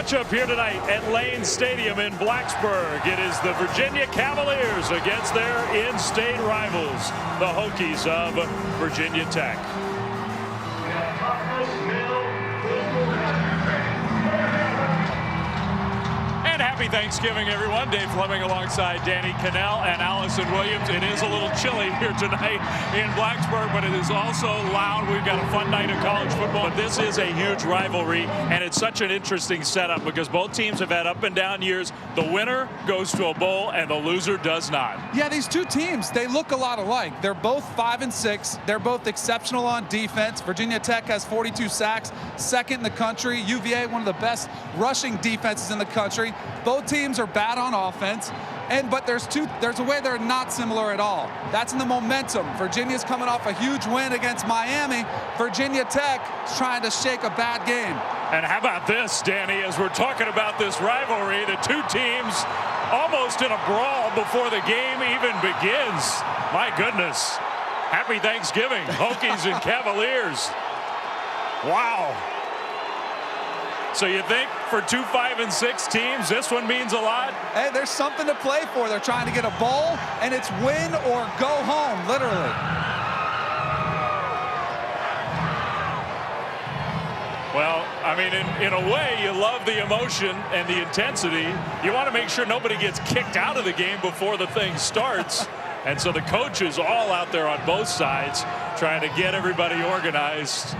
matchup here tonight at Lane Stadium in Blacksburg. It is the Virginia Cavaliers against their in-state rivals, the Hokies of Virginia Tech. And happy Thanksgiving, everyone. Dave Fleming alongside Danny Cannell and Allison Williams. It is a little chilly here tonight in Blacksburg, but it is also loud. We've got a fun night of college football. But this is a huge rivalry, and it's such an interesting setup because both teams have had up and down years. The winner goes to a bowl, and the loser does not. Yeah, these two teams, they look a lot alike. They're both 5-6. They're both exceptional on defense. Virginia Tech has 42 sacks, second in the country. UVA, one of the best rushing defenses in the country. Both teams are bad on offense, but there's a way they're not similar at all. That's in the momentum. Virginia's coming off a huge win against Miami. Virginia Tech is trying to shake a bad game. And how about this, Danny, as we're talking about this rivalry, the two teams almost in a brawl before the game even begins. My goodness. Happy Thanksgiving, Hokies and Cavaliers. Wow. So you think for two 5-6 teams, this one means a lot? Hey, there's something to play for. They're trying to get a bowl, and it's win or go home, literally. Well, I mean, in a way, you love the emotion and the intensity. You want to make sure nobody gets kicked out of the game before the thing starts. And so the coaches all out there on both sides trying to get everybody organized.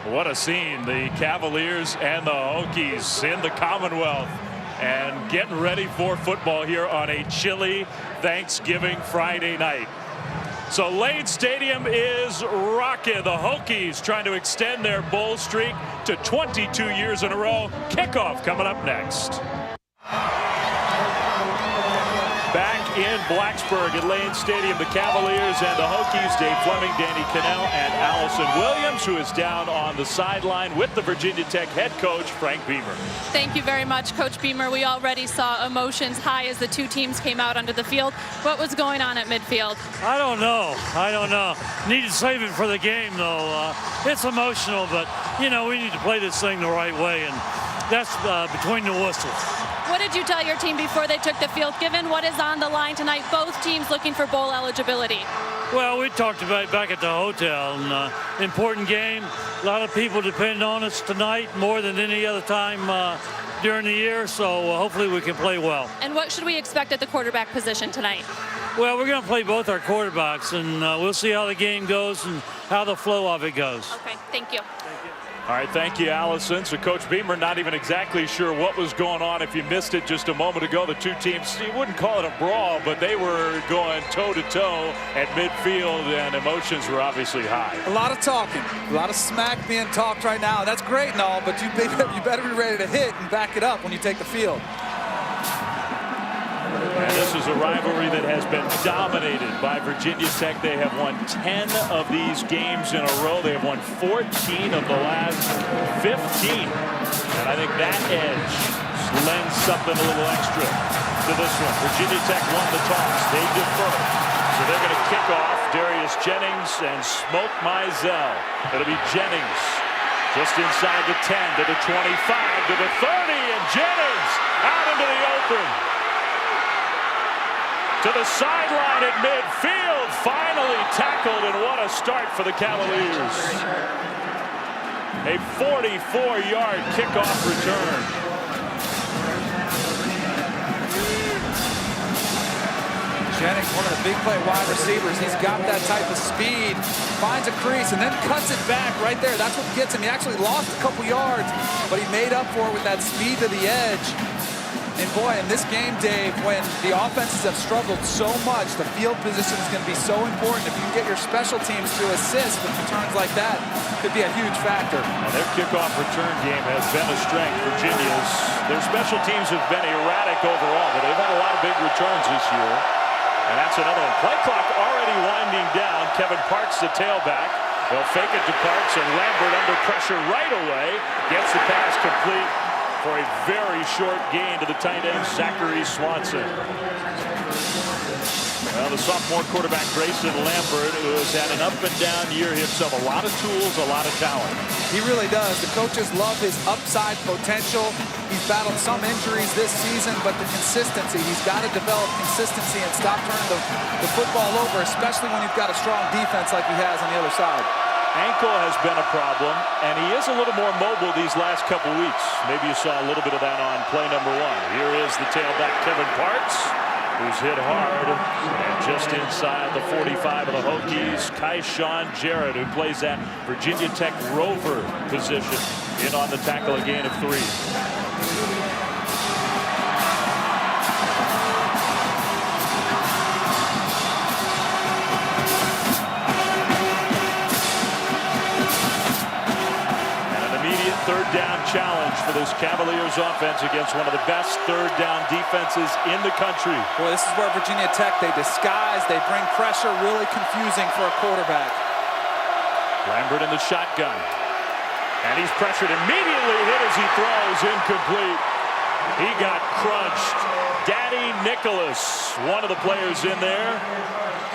What a scene. The Cavaliers and the Hokies in the Commonwealth and getting ready for football here on a chilly Thanksgiving Friday night. So Lane Stadium is rocking. The Hokies trying to extend their bowl streak to 22 years in a row. Kickoff coming up next. Back in Blacksburg at Lane Stadium, the Cavaliers and the Hokies. Dave Fleming, Danny Cannell, and Allison Williams, who is down on the sideline with the Virginia Tech head coach, Frank Beamer. Thank you very much, Coach Beamer. We already saw emotions high as the two teams came out onto the field. What was going on at midfield? I don't know. Need to save it for the game, though. It's emotional, but, you know, we need to play this thing the right way, and that's between the whistles. What did you tell your team before they took the field, given what is on the line tonight, both teams looking for bowl eligibility? Well, we talked about it back at the hotel. And, important game. A lot of people depend on us tonight more than any other time during the year, so hopefully we can play well. And what should we expect at the quarterback position tonight? Well, we're going to play both our quarterbacks, and we'll see how the game goes and how the flow of it goes. Okay, thank you. All right, thank you, Allison. So Coach Beamer not even exactly sure what was going on. If you missed it just a moment ago, the two teams, you wouldn't call it a brawl, but they were going toe-to-toe at midfield, and emotions were obviously high. A lot of talking, a lot of smack being talked right now. That's great and all, but you better be ready to hit and back it up when you take the field. And this is a rivalry that has been dominated by Virginia Tech. They have won 10 of these games in a row. They have won 14 of the last 15. And I think that edge lends something a little extra to this one. Virginia Tech won the toss. They defer. So they're going to kick off. Darius Jennings and Smoke Mizell. It'll be Jennings just inside the 10 to the 25 to the 30. And Jennings out into the open. To the sideline at midfield, finally tackled, and what a start for the Cavaliers. A 44-yard kickoff return. Jennings, one of the big play wide receivers. He's got that type of speed, finds a crease, and then cuts it back right there. That's what gets him. He actually lost a couple yards, but he made up for it with that speed to the edge. And boy, in this game, Dave, when the offenses have struggled so much, the field position is going to be so important. If you can get your special teams to assist with returns like that, could be a huge factor. And their kickoff return game has been a strength. Virginia's, their special teams have been erratic overall, but they've had a lot of big returns this year. And that's another one. Play clock already winding down. Kevin Parks, the tailback. They'll fake it to Parks, and Lambert under pressure right away. Gets the pass complete for a very short gain to the tight end, Zachary Swanson. Well, the sophomore quarterback Grayson Lambert, who has had an up-and-down year himself. A lot of tools, a lot of talent. He really does. The coaches love his upside potential. He's battled some injuries this season, but the consistency, he's got to develop consistency and stop turning the football over, especially when you've got a strong defense like he has on the other side. Ankle has been a problem, and he is a little more mobile these last couple weeks. Maybe you saw a little bit of that on play number 1. Here is the tailback, Kevin Parks, who's hit hard. And just inside the 45 of the Hokies, Kaishawn Jarrett, who plays that Virginia Tech Rover position, in on the tackle, a gain of 3. Third down challenge for this Cavaliers offense against one of the best third down defenses in the country. Boy, this is where Virginia Tech, they disguise, they bring pressure, really confusing for a quarterback. Lambert in the shotgun. And he's pressured immediately, hit as he throws, incomplete. He got crunched. Daddy Nicholas, one of the players in there.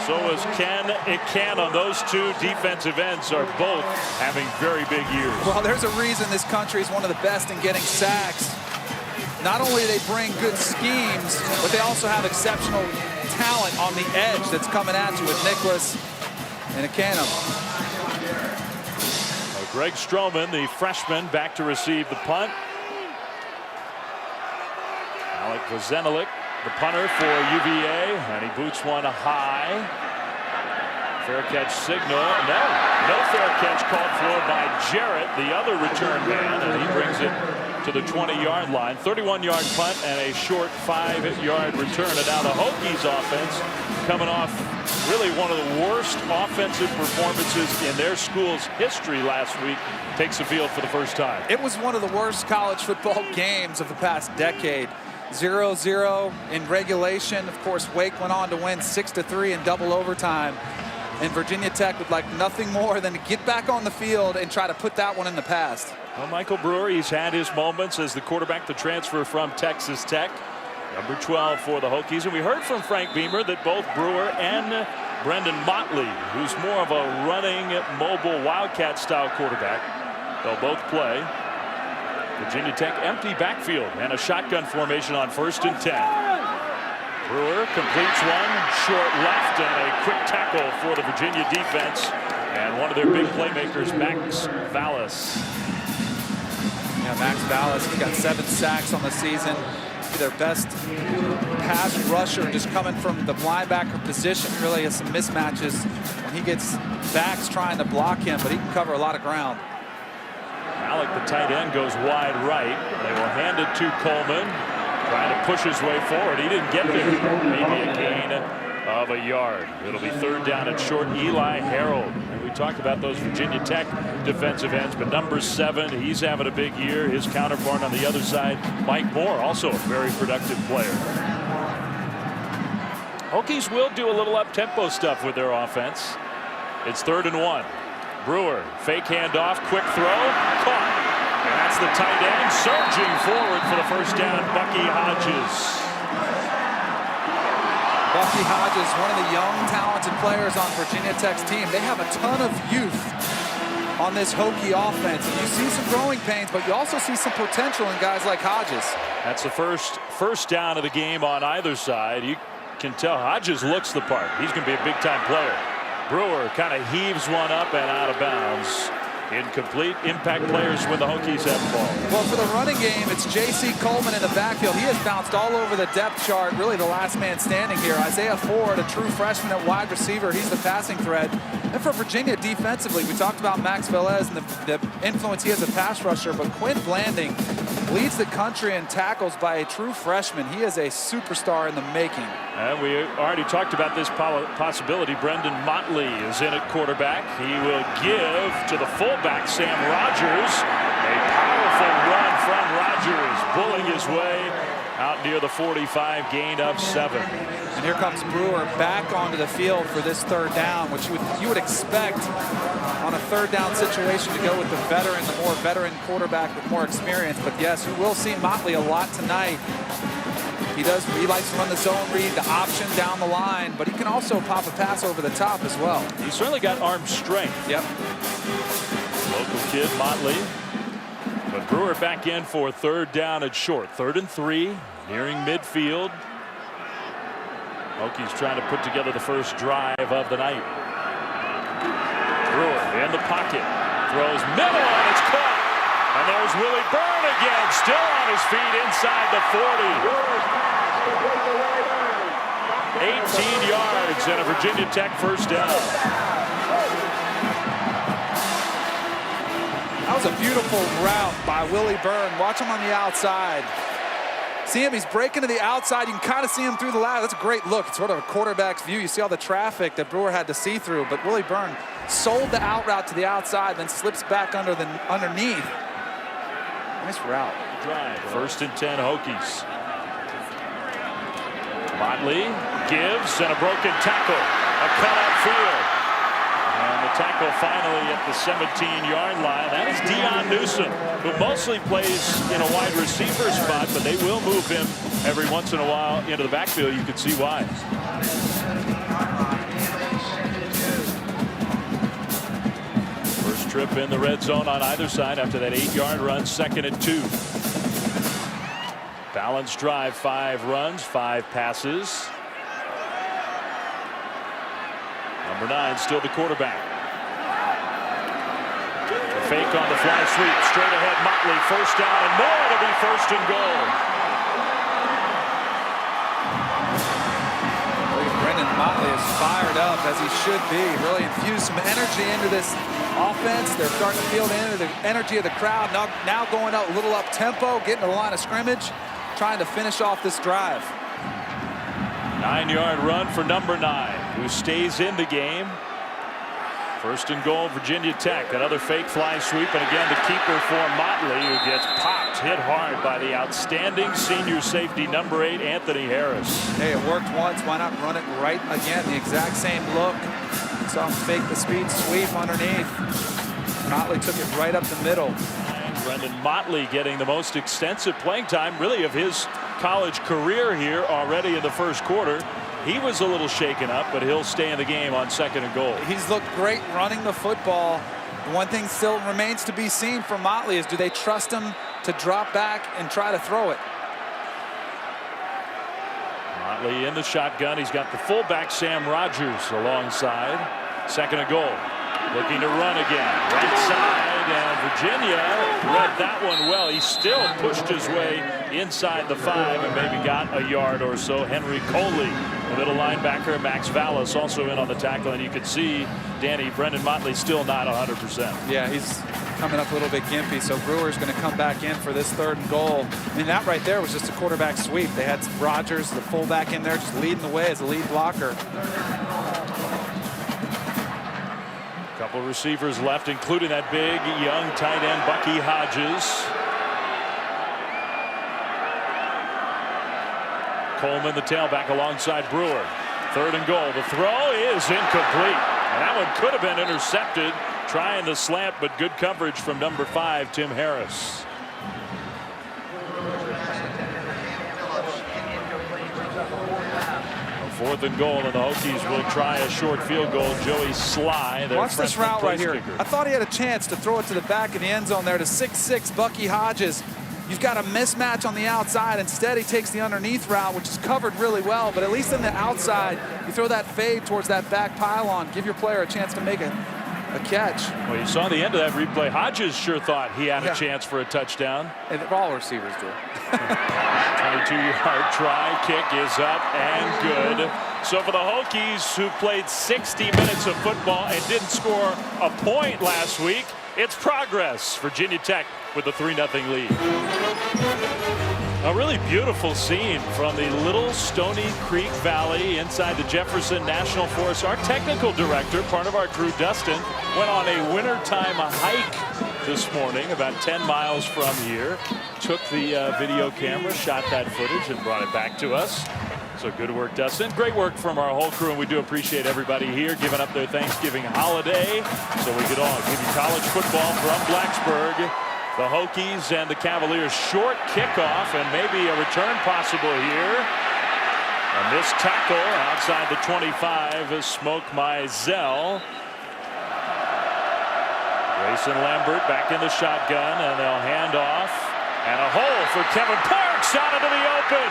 So is Ken Ikan. Those two defensive ends are both having very big years. Well, there's a reason this country is one of the best in getting sacks. Not only do they bring good schemes, but they also have exceptional talent on the edge that's coming at you with Nicholas and Ikan. Greg Stroman, the freshman, back to receive the punt. Alec Vozenelik, the punter for UVA, and he boots one high. Fair catch signal. No fair catch called for by Jarrett, the other return man, and he brings it to the 20-yard line. 31-yard punt and a short 5-yard return. And now the Hokies offense coming off really one of the worst offensive performances in their school's history last week. Takes the field for the first time. It was one of the worst college football games of the past decade. 0-0 in regulation. Of course, Wake went on to win 6-3 in double overtime. And Virginia Tech would like nothing more than to get back on the field and try to put that one in the past. Well, Michael Brewer, he's had his moments as the quarterback to transfer from Texas Tech. Number 12 for the Hokies. And we heard from Frank Beamer that both Brewer and Brendan Motley, who's more of a running, mobile, Wildcat-style quarterback, they'll both play. Virginia Tech empty backfield and a shotgun formation on 1st and 10. Brewer completes one, short left, and a quick tackle for the Virginia defense. And one of their big playmakers, Max Vallis. Yeah, Max Vallis, he's got 7 sacks on the season. Their best pass rusher, just coming from the linebacker position. Really has some mismatches when he gets backs trying to block him, but he can cover a lot of ground. Alec, the tight end, goes wide right. They will hand it to Coleman, trying to push his way forward. He didn't get there. Maybe a gain of a yard. It'll be 3rd down and short. Eli Harold. And we talked about those Virginia Tech defensive ends, but number 7, he's having a big year. His counterpart on the other side, Mike Moore, also a very productive player. Hokies will do a little up-tempo stuff with their offense. It's 3rd and 1. Brewer, fake handoff, quick throw, caught. And that's the tight end surging forward for the first down, Bucky Hodges. Bucky Hodges, one of the young, talented players on Virginia Tech's team. They have a ton of youth on this Hokie offense. And you see some growing pains, but you also see some potential in guys like Hodges. That's the first down of the game on either side. You can tell Hodges looks the part. He's going to be a big-time player. Brewer kind of heaves one up and out of bounds. Incomplete. Impact players when the Hokies have the ball. Well, for the running game, it's J.C. Coleman in the backfield. He has bounced all over the depth chart, really the last man standing here. Isaiah Ford, a true freshman at wide receiver. He's the passing threat. And for Virginia defensively, we talked about Max Velez and the influence he has as a pass rusher, but Quinn Blanding leads the country in tackles by a true freshman. He is a superstar in the making. And we already talked about this possibility. Brendan Motley is in at quarterback. He will give to the fullback, Sam Rogers. A powerful run from Rogers, bulling his way out near the 45, gain of 7. And here comes Brewer back onto the field for this 3rd down, which you would expect on a 3rd down situation to go with the more veteran quarterback with more experience. But yes, you will see Motley a lot tonight. He likes to run the zone read, the option down the line, but he can also pop a pass over the top as well. He's certainly got arm strength. Yep. Local kid, Motley. But Brewer back in for third down at short. 3rd and 3, nearing midfield. Hokies trying to put together the first drive of the night. Brewer in the pocket. Throws middle and it's caught. And there's Willie Byrne again. Still on his feet inside the 40. 18 yards and a Virginia Tech first down. That was a beautiful route by Willie Byrne. Watch him on the outside. See him, he's breaking to the outside. You can kind of see him through the ladder. That's a great look. It's sort of a quarterback's view. You see all the traffic that Brewer had to see through, but Willie Byrne sold the out route to the outside, then slips back underneath. Nice route. Drive. 1st and 10 Hokies. Motley gives and a broken tackle. A cut upfield. And the tackle finally at the 17-yard line. That is Dion Newsom, who mostly plays in a wide receiver spot, but they will move him every once in a while into the backfield. You can see why. First trip in the red zone on either side after that 8-yard run. 2nd and 2. Balanced drive, 5 runs, 5 passes. Number 9 still the quarterback. The fake on the fly sweep. Straight ahead Motley. First down and more. It'll be 1st and goal. Brendan Motley is fired up, as he should be. Really infused some energy into this offense. They're starting to feel the energy of the crowd. Now going up a little up tempo, getting to the line of scrimmage, trying to finish off this drive. 9-yard run for number 9, who stays in the game. 1st and goal, Virginia Tech. Another fake fly sweep, and again the keeper for Motley, who gets popped, hit hard by the outstanding senior safety, number 8, Anthony Harris. Hey, it worked once. Why not run it right again? The exact same look. Saw him fake the speed sweep underneath. Motley took it right up the middle. And Brendan Motley getting the most extensive playing time, really, of his college career here already in the first quarter. He was a little shaken up, but he'll stay in the game on 2nd and goal. He's looked great running the football. The one thing still remains to be seen for Motley is, do they trust him to drop back and try to throw it? Motley in the shotgun. He's got the fullback Sam Rogers alongside. 2nd and goal. Looking to run again. Right side, and Virginia read that one well. He still pushed his way inside the 5 and maybe got a yard or so. Henry Coley, the middle linebacker. Max Vallis also in on the tackle, and you can see Brendan Motley still not 100%. Yeah, he's coming up a little bit gimpy, so Brewer's going to come back in for this 3rd and goal. I mean, that right there was just a quarterback sweep. They had Rogers, the fullback, in there just leading the way as a lead blocker. Couple receivers left, including that big young tight end Bucky Hodges. Coleman, the tailback, alongside Brewer. 3rd and goal. The throw is incomplete. And that one could have been intercepted. Trying the slant, but good coverage from number 5, Tim Harris. Fourth and goal, and the Hokies will try a short field goal. Joey Sly. Watch this route right here. Kicker. I thought he had a chance to throw it to the back of the end zone there to 6'6" Bucky Hodges. You've got a mismatch on the outside. Instead, he takes the underneath route, which is covered really well. But at least on the outside, you throw that fade towards that back pylon. Give your player a chance to make a catch. Well, you saw the end of that replay. Hodges sure thought he had a chance for a touchdown. And all receivers do. 22-yard try. Kick is up and good. So for the Hokies, who played 60 minutes of football and didn't score a point last week, it's progress. Virginia Tech with a 3-0 lead. A really beautiful scene from the Little Stony Creek Valley inside the Jefferson National Forest. Our technical director, part of our crew, Dustin, went on a wintertime hike this morning about 10 miles from here. Took the video camera, shot that footage, and brought it back to us. So good work, Dustin. Great work from our whole crew, and we do appreciate everybody here giving up their Thanksgiving holiday so we could all give you college football from Blacksburg. The Hokies and the Cavaliers. Short kickoff and maybe a return possible here. And this tackle outside the 25 is Smoke Mizell. Grayson Lambert back in the shotgun, and they'll hand off. And a hole for Kevin Parks out into the open.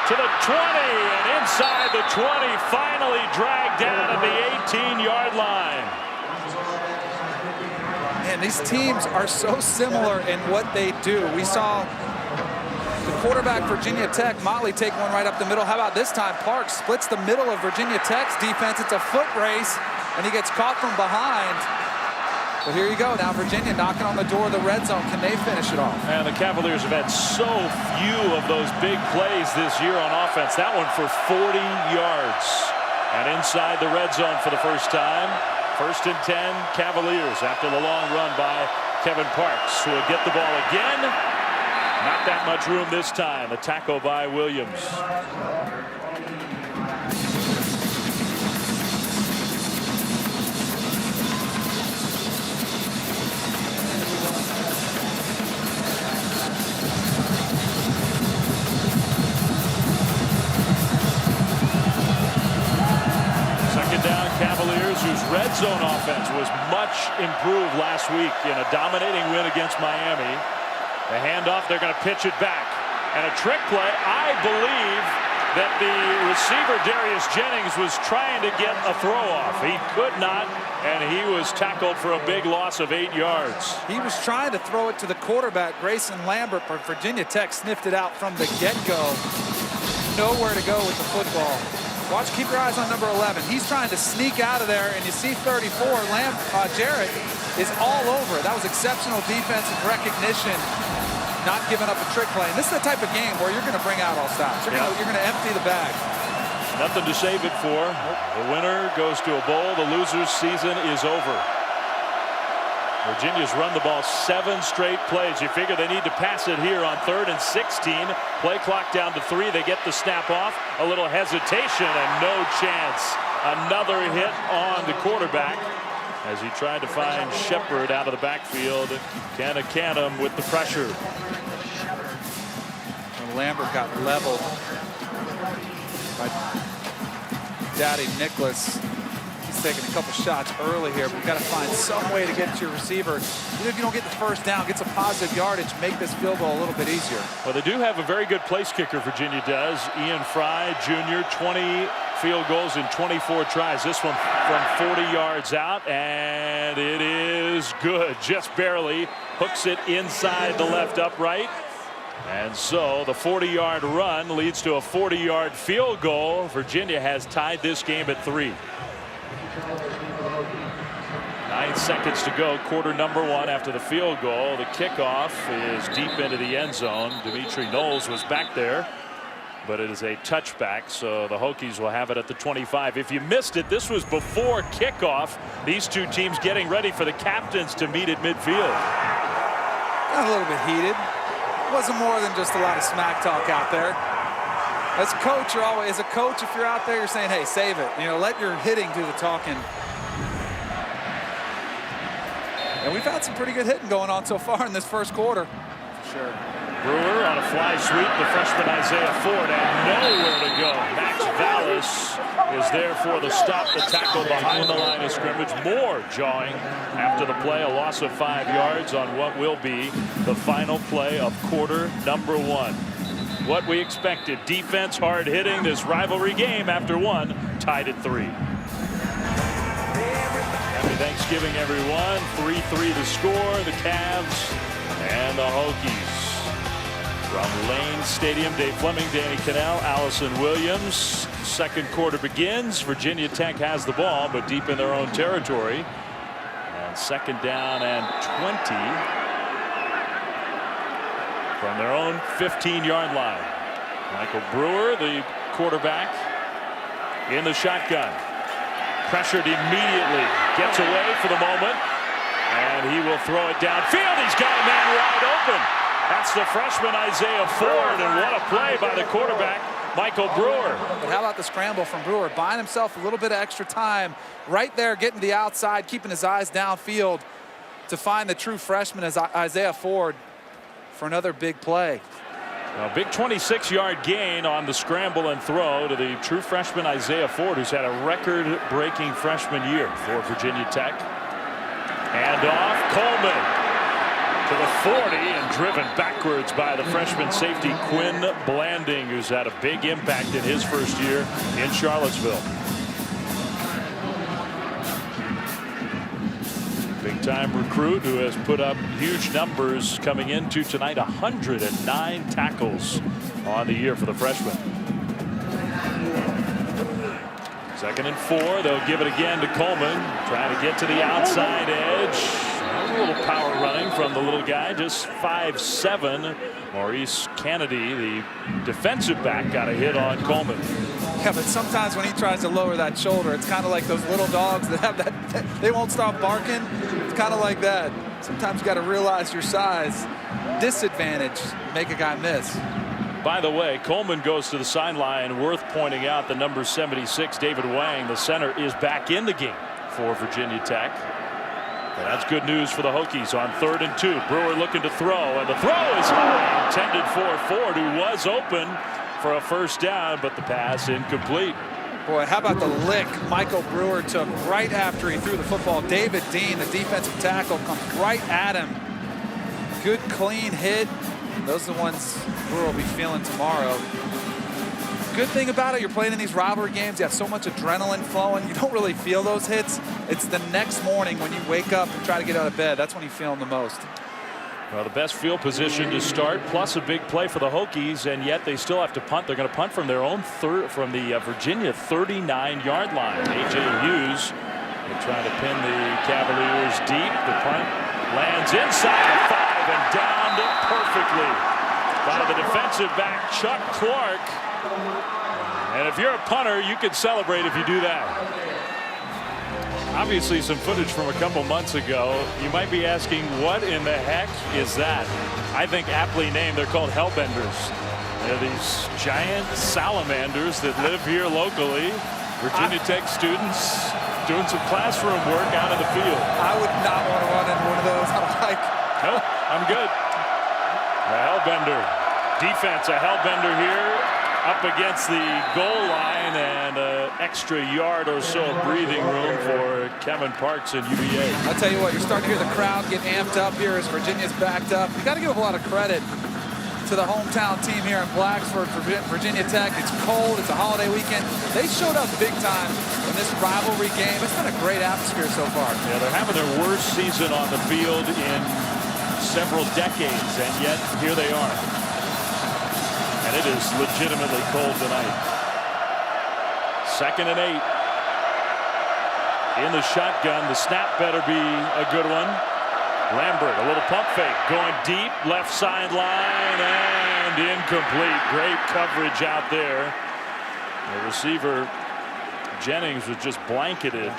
To the 20 and inside the 20. Finally dragged down at the 18-yard line. Man, these teams are so similar in what they do. We saw the quarterback Virginia Tech, Motley, take one right up the middle. How about this time? Parks splits the middle of Virginia Tech's defense. It's a foot race, and he gets caught from behind. But here you go. Now Virginia knocking on the door of the red zone. Can they finish it off? And the Cavaliers have had so few of those big plays this year on offense. That one for 40 yards. And inside the red zone for the first time. 1st and 10, Cavaliers after the long run by Kevin Parks, who will get the ball again. Not that much room this time. The tackle by Williams. Down Cavaliers, whose red zone offense was much improved last week in a dominating win against Miami. The handoff, they're going to pitch it back. And a trick play. I believe that the receiver, Darius Jennings, was trying to get a throw off. He could not, and he was tackled for a big loss of 8 yards. He was trying to throw it to the quarterback, Grayson Lambert, but Virginia Tech sniffed it out from the get-go. Nowhere to go with the football. Watch, keep your eyes on number 11. He's trying to sneak out of there, and you see 34. Jarrett is all over. That was exceptional defensive recognition, not giving up a trick play. And this is the type of game where you're going to bring out all stops. You're going to empty the bag. Nothing to save it for. The winner goes to a bowl. The loser's season is over. Virginia's run the ball 7 straight plays. You figure they need to pass it here on 3rd and 16. Play clock down to 3. They get the snap off. A little hesitation and no chance. Another hit on the quarterback as he tried to find Shepard out of the backfield. Canham with the pressure. And Lambert got leveled by Daddy Nicholas. Taking a couple shots early here, but we've got to find some way to get to your receiver. Even if you don't get the first down, get some positive yardage, make this field goal a little bit easier. Well, they do have a very good place kicker, Virginia does. Ian Fry Jr., 20 field goals in 24 tries. This one from 40 yards out, and it is good. Just barely hooks it inside the left upright. And so the 40-yard run leads to a 40-yard field goal. Virginia has tied this game at 3. 9 seconds to go, quarter number 1 after the field goal. The kickoff is deep into the end zone. Dimitri Knowles was back there, but it is a touchback, so the Hokies will have it at the 25. If you missed it, this was before kickoff. These two teams getting ready for the captains to meet at midfield. Got a little bit heated. It wasn't more than just a lot of smack talk out there. As a coach, if you're out there, you're saying, hey, save it. You know, let your hitting do the talking. And we've had some pretty good hitting going on so far in this first quarter. For sure. Brewer on a fly sweep. The freshman Isaiah Ford had nowhere to go. Max Vallis is there for the stop. The tackle behind the line of scrimmage. More jawing after the play. A loss of 5 yards on what will be the final play of quarter number 1. What we expected. Defense, hard hitting. This rivalry game after 1, tied at 3. Happy Thanksgiving, everyone. 3-3 the score. The Cavs and the Hokies. From Lane Stadium, Dave Fleming, Danny Cannell, Allison Williams. Second quarter begins. Virginia Tech has the ball, but deep in their own territory. And 2nd down and 20. From their own 15-yard line. Michael Brewer, the quarterback, in the shotgun. Pressured immediately. Gets away for the moment. And he will throw it downfield. He's got a man wide open. That's the freshman Isaiah Ford. And what a play by the quarterback, Michael Brewer. But how about the scramble from Brewer? Buying himself a little bit of extra time. Right there, getting the outside, keeping his eyes downfield. to find the true freshman as Isaiah Ford for another big play. A big 26-yard gain on the scramble and throw to the true freshman Isaiah Ford, who's had a record-breaking freshman year for Virginia Tech. And off Coleman to the 40 and driven backwards by the freshman safety Quinn Blanding, who's had a big impact in his first year in Charlottesville. Big-time recruit who has put up huge numbers coming into tonight. 109 tackles on the year for the freshman. 2nd and 4. They'll give it again to Coleman. Trying to get to the outside edge. A little power running from the little guy, just 5'7". Maurice Kennedy, the defensive back, got a hit on Coleman. Yeah, but sometimes when he tries to lower that shoulder, it's kind of like those little dogs that have that, they won't stop barking. It's kind of like that. Sometimes you got to realize your size. Disadvantage, make a guy miss. By the way, Coleman goes to the sideline. Worth pointing out the number 76, David Wang, the center, is back in the game for Virginia Tech. And that's good news for the Hokies on 3rd and 2. Brewer looking to throw, and the throw is high, intended for Ford, who was open for a first down, but the pass incomplete. Boy, how about the lick Michael Brewer took right after he threw the football. David Dean, the defensive tackle, comes right at him. Good, clean hit. Those are the ones Brewer will be feeling tomorrow. Good thing about it, you're playing in these rivalry games, you have so much adrenaline flowing, you don't really feel those hits. It's the next morning when you wake up and try to get out of bed. That's when you feel them the most. Well, the best field position to start, plus a big play for the Hokies, and yet they still have to punt. They're going to punt from their own from the Virginia 39-yard line. A.J. Hughes will try to pin the Cavaliers deep. The punt lands inside the 5 and downed perfectly by the defensive back, Chuck Clark. And if you're a punter, you can celebrate if you do that. Obviously some footage from a couple months ago. You might be asking, what in the heck is that? I think aptly named. They're called hellbenders. They're these giant salamanders that live here locally. Virginia Tech students doing some classroom work out in the field. I would not want to run into one of those. I don't like. Nope, I'm good. A hellbender defense, a hellbender here up against the goal line, and an extra yard or so of breathing room for Kevin Parks and UVA. I'll tell you what, you're starting to hear the crowd get amped up here as Virginia's backed up. You got to give a lot of credit to the hometown team here in Blacksburg for Virginia Tech. It's cold, it's a holiday weekend. They showed up big time in this rivalry game. It's been a great atmosphere so far. Yeah, they're having their worst season on the field in several decades, and yet here they are. And it is legitimately cold tonight. 2nd and 8. In the shotgun, the snap better be a good one. Lambert, a little pump fake, going deep, left sideline, and incomplete. Great coverage out there. The receiver, Jennings, was just blanketed.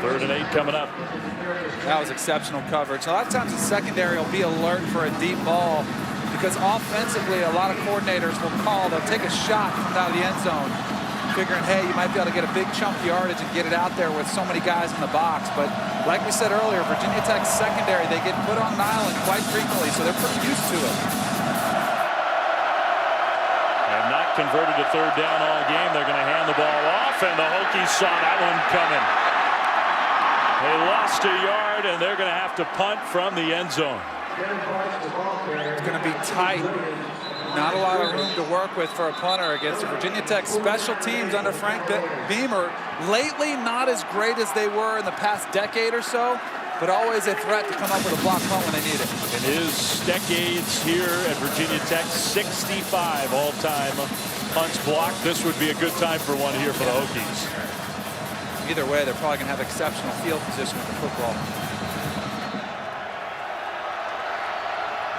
3rd and 8 coming up. That was exceptional coverage. A lot of times the secondary will be alert for a deep ball because offensively a lot of coordinators will call. They'll take a shot from out of the end zone, figuring, hey, you might be able to get a big chunk yardage and get it out there with so many guys in the box. But like we said earlier, Virginia Tech's secondary, they get put on an island quite frequently, so they're pretty used to it. And not converted to 3rd down all game. They're going to hand the ball off, and the Hokies saw that one coming. They lost a yard, and they're going to have to punt from the end zone. It's going to be tight. Not a lot of room to work with for a punter against the Virginia Tech special teams under Frank Beamer. Lately, not as great as they were in the past decade or so, but always a threat to come up with a block punt when they need it. In his decades here at Virginia Tech, 65 all-time punts blocked. This would be a good time for one here for the Hokies. Either way, they're probably going to have exceptional field position with the football.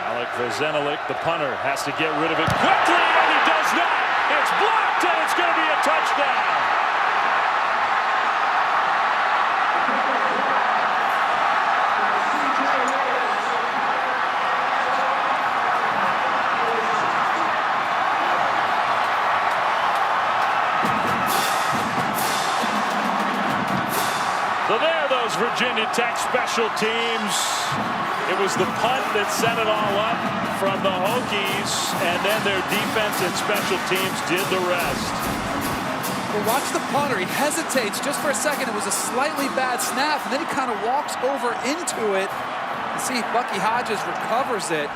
Alec Vezenelik, the punter, has to get rid of it quickly, and he does not. It's blocked, and it's going to be a touchdown. So there are those Virginia Tech special teams. It was the punt that set it all up from the Hokies, and then their defense and special teams did the rest. Well, watch the punter. He hesitates just for a second. It was a slightly bad snap, and then he kind of walks over into it. You see Bucky Hodges recovers it.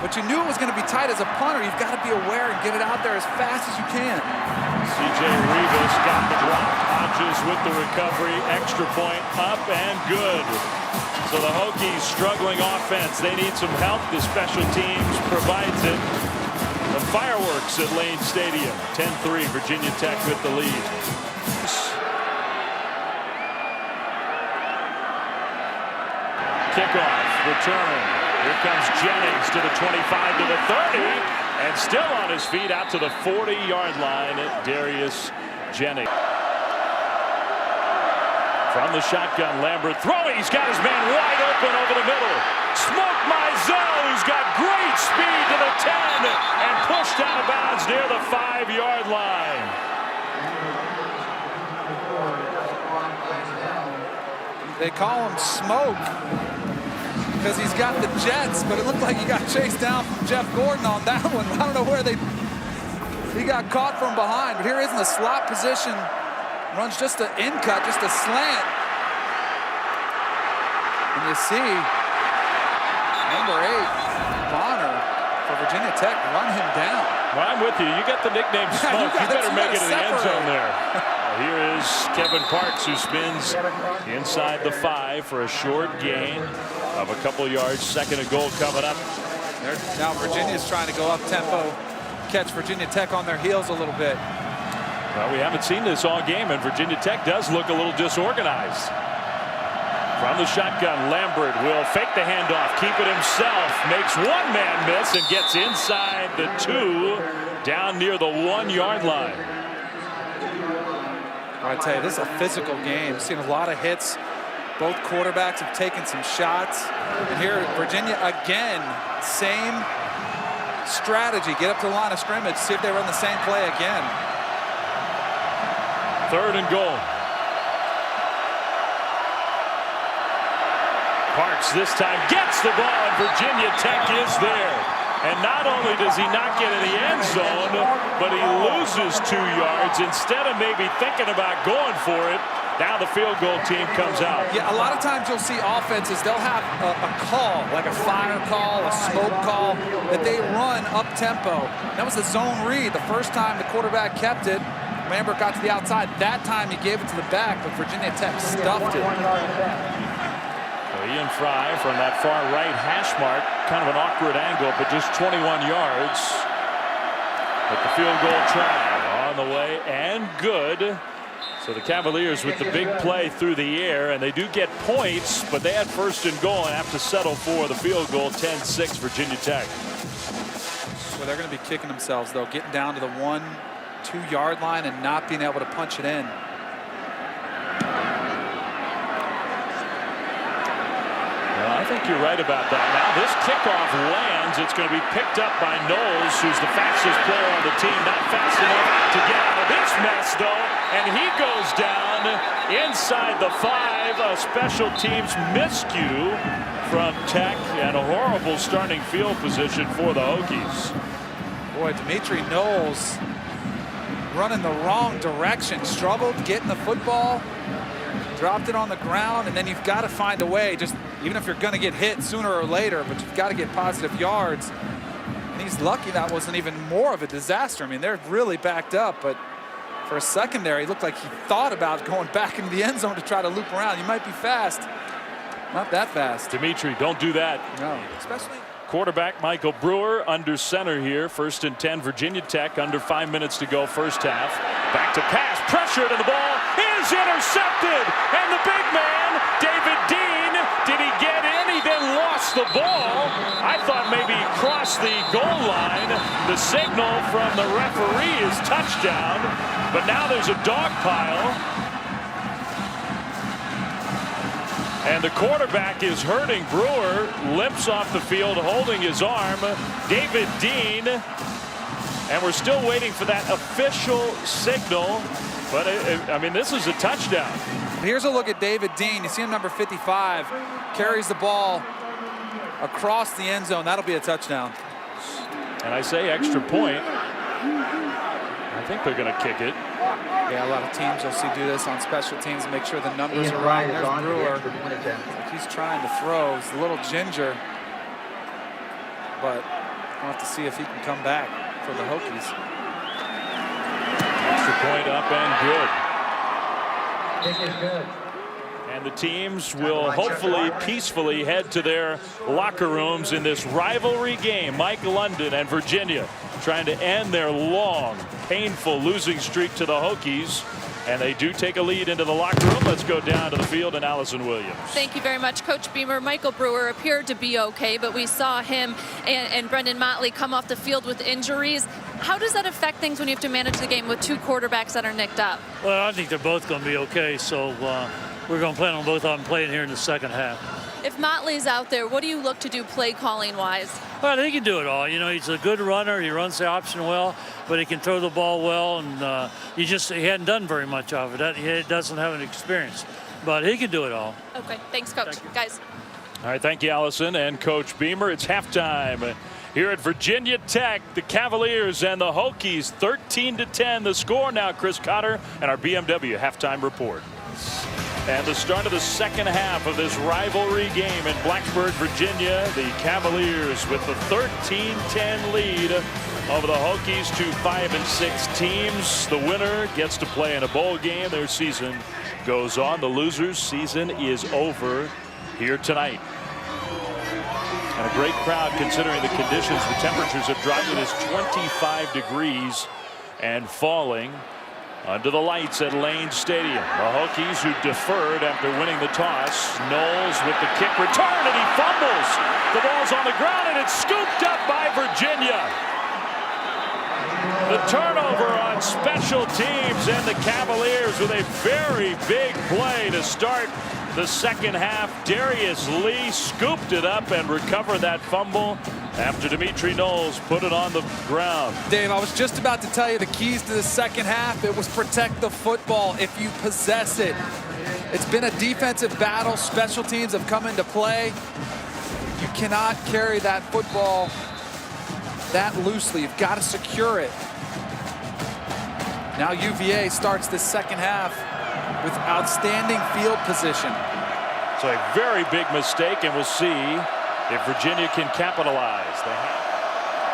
But you knew it was going to be tight as a punter. You've got to be aware and get it out there as fast as you can. C.J. Rivas got the drop. Hodges with the recovery. Extra point up and good. So the Hokies struggling offense. They need some help. The special teams provides it. The fireworks at Lane Stadium. 10-3, Virginia Tech with the lead. Kickoff, return. Here comes Jennings to the 25, to the 30, and still on his feet out to the 40-yard line. Darius Jennings. From the shotgun, Lambert throwing. He's got his man wide open over the middle. Smoke Mizell, who's got great speed to the 10 and pushed out of bounds near the 5-yard line. They call him Smoke because he's got the jets, but it looked like he got chased down from Jeff Gordon on that one. I don't know where he got caught from behind, but here he is in the slot position. Runs just an in cut, just a slant. And you see number 8, Bonner for Virginia Tech, run him down. Well, I'm with you. You got the nickname Smoke. You better make it to the end zone there. Here is Kevin Parks, who spins inside the 5 for a short gain of a couple yards. Second and goal coming up. Now Virginia's trying to go up tempo, catch Virginia Tech on their heels a little bit. Well, we haven't seen this all game, and Virginia Tech does look a little disorganized. From the shotgun, Lambert will fake the handoff, keep it himself, makes one man miss, and gets inside the 2, down near the 1-yard line. I tell you, this is a physical game. Seen a lot of hits. Both quarterbacks have taken some shots. And here, Virginia again, same strategy. Get up to the line of scrimmage, see if they run the same play again. Third and goal. Parks this time gets the ball, and Virginia Tech is there. And not only does he not get in the end zone, but he loses 2 yards. Instead of maybe thinking about going for it, now the field goal team comes out. Yeah, a lot of times you'll see offenses, they'll have a call, like a fire call, a smoke call, that they run up-tempo. That was the zone read. The first time the quarterback kept it, Lambert got to the outside. That time he gave it to the back, but Virginia Tech stuffed it. Ian Fry from that far right hash mark, kind of an awkward angle, but just 21 yards. But the field goal try on the way, and good. So the Cavaliers with the big play through the air, and they do get points, but they had first and goal and have to settle for the field goal. 10-6 Virginia Tech. Well, they're going to be kicking themselves, though, getting down to the 1-2 yard line and not being able to punch it in. I think you're right about that. Now this kickoff lands. It's going to be picked up by Knowles, who's the fastest player on the team. Not fast enough to get out of this mess, though. And he goes down inside the 5. A special teams miscue from Tech, and a horrible starting field position for the Hokies. Boy, Dimitri Knowles running the wrong direction. Struggled getting the football. Dropped it on the ground, and then you've got to find a way, just even if you're going to get hit sooner or later, but you've got to get positive yards. And he's lucky that wasn't even more of a disaster. I mean, they're really backed up, but for a second there, he looked like he thought about going back into the end zone to try to loop around. You might be fast. Not that fast. Dimitri, don't do that. No, especially. Quarterback Michael Brewer under center here. 1st and 10, Virginia Tech, under 5 minutes to go first half. Back to pass, pressured, and the ball is intercepted. And the big man, David Dean, did he get in? He then lost the ball. I thought maybe he crossed the goal line. The signal from the referee is touchdown, but now there's a dog pile. And the quarterback is hurting. Brewer limps off the field, holding his arm. David Dean. And we're still waiting for that official signal. But, I mean, this is a touchdown. Here's a look at David Dean. You see him, number 55, carries the ball across the end zone. That'll be a touchdown. And I say extra point. I think they're going to kick it. Yeah, a lot of teams you'll see do this on special teams, make sure the numbers are right. There's Brewer. He's trying to throw. He's a little ginger. But we'll have to see if he can come back for the Hokies. Extra point up and good. Kick is good. And the teams will hopefully peacefully head to their locker rooms in this rivalry game. Mike London and Virginia trying to end their long, painful losing streak to the Hokies. And they do take a lead into the locker room. Let's go down to the field and Allison Williams. Thank you very much, Coach Beamer. Michael Brewer appeared to be okay, but we saw him and Brendan Motley come off the field with injuries. How does that affect things when you have to manage the game with two quarterbacks that are nicked up? Well, I think they're both going to be okay, so we're going to plan on both of them playing here in the second half. If Motley's out there, what do you look to do play calling wise? Well, he can do it all. You know, he's a good runner. He runs the option well, but he can throw the ball well, and he hadn't done very much of it. He doesn't have an experience, but he can do it all. Okay, thanks, Coach. Guys. All right, thank you, Allison and Coach Beamer. It's halftime here at Virginia Tech. The Cavaliers and the Hokies, 13-10. The score now. Chris Cotter and our BMW halftime report. And the start of the second half of this rivalry game in Blacksburg, Virginia. The Cavaliers with the 13-10 lead over the Hokies, 2 5-6 teams. The winner gets to play in a bowl game. Their season goes on. The losers' season is over here tonight. And a great crowd considering the conditions. The temperatures have dropped to this 25 degrees and falling. Under the lights at Lane Stadium. The Hokies, who deferred after winning the toss. Knowles with the kick return, and he fumbles. The ball's on the ground, and it's scooped up by Virginia. The turnover on special teams, and the Cavaliers with a very big play to start the second half. Darius Lee scooped it up and recovered that fumble after Dimitri Knowles put it on the ground. Dave, I was just about to tell you the keys to the second half. It was protect the football if you possess it. It's been a defensive battle. Special teams have come into play. You cannot carry that football that loosely. You've got to secure it. Now UVA starts the second half with outstanding field position. So a very big mistake, and we'll see if Virginia can capitalize.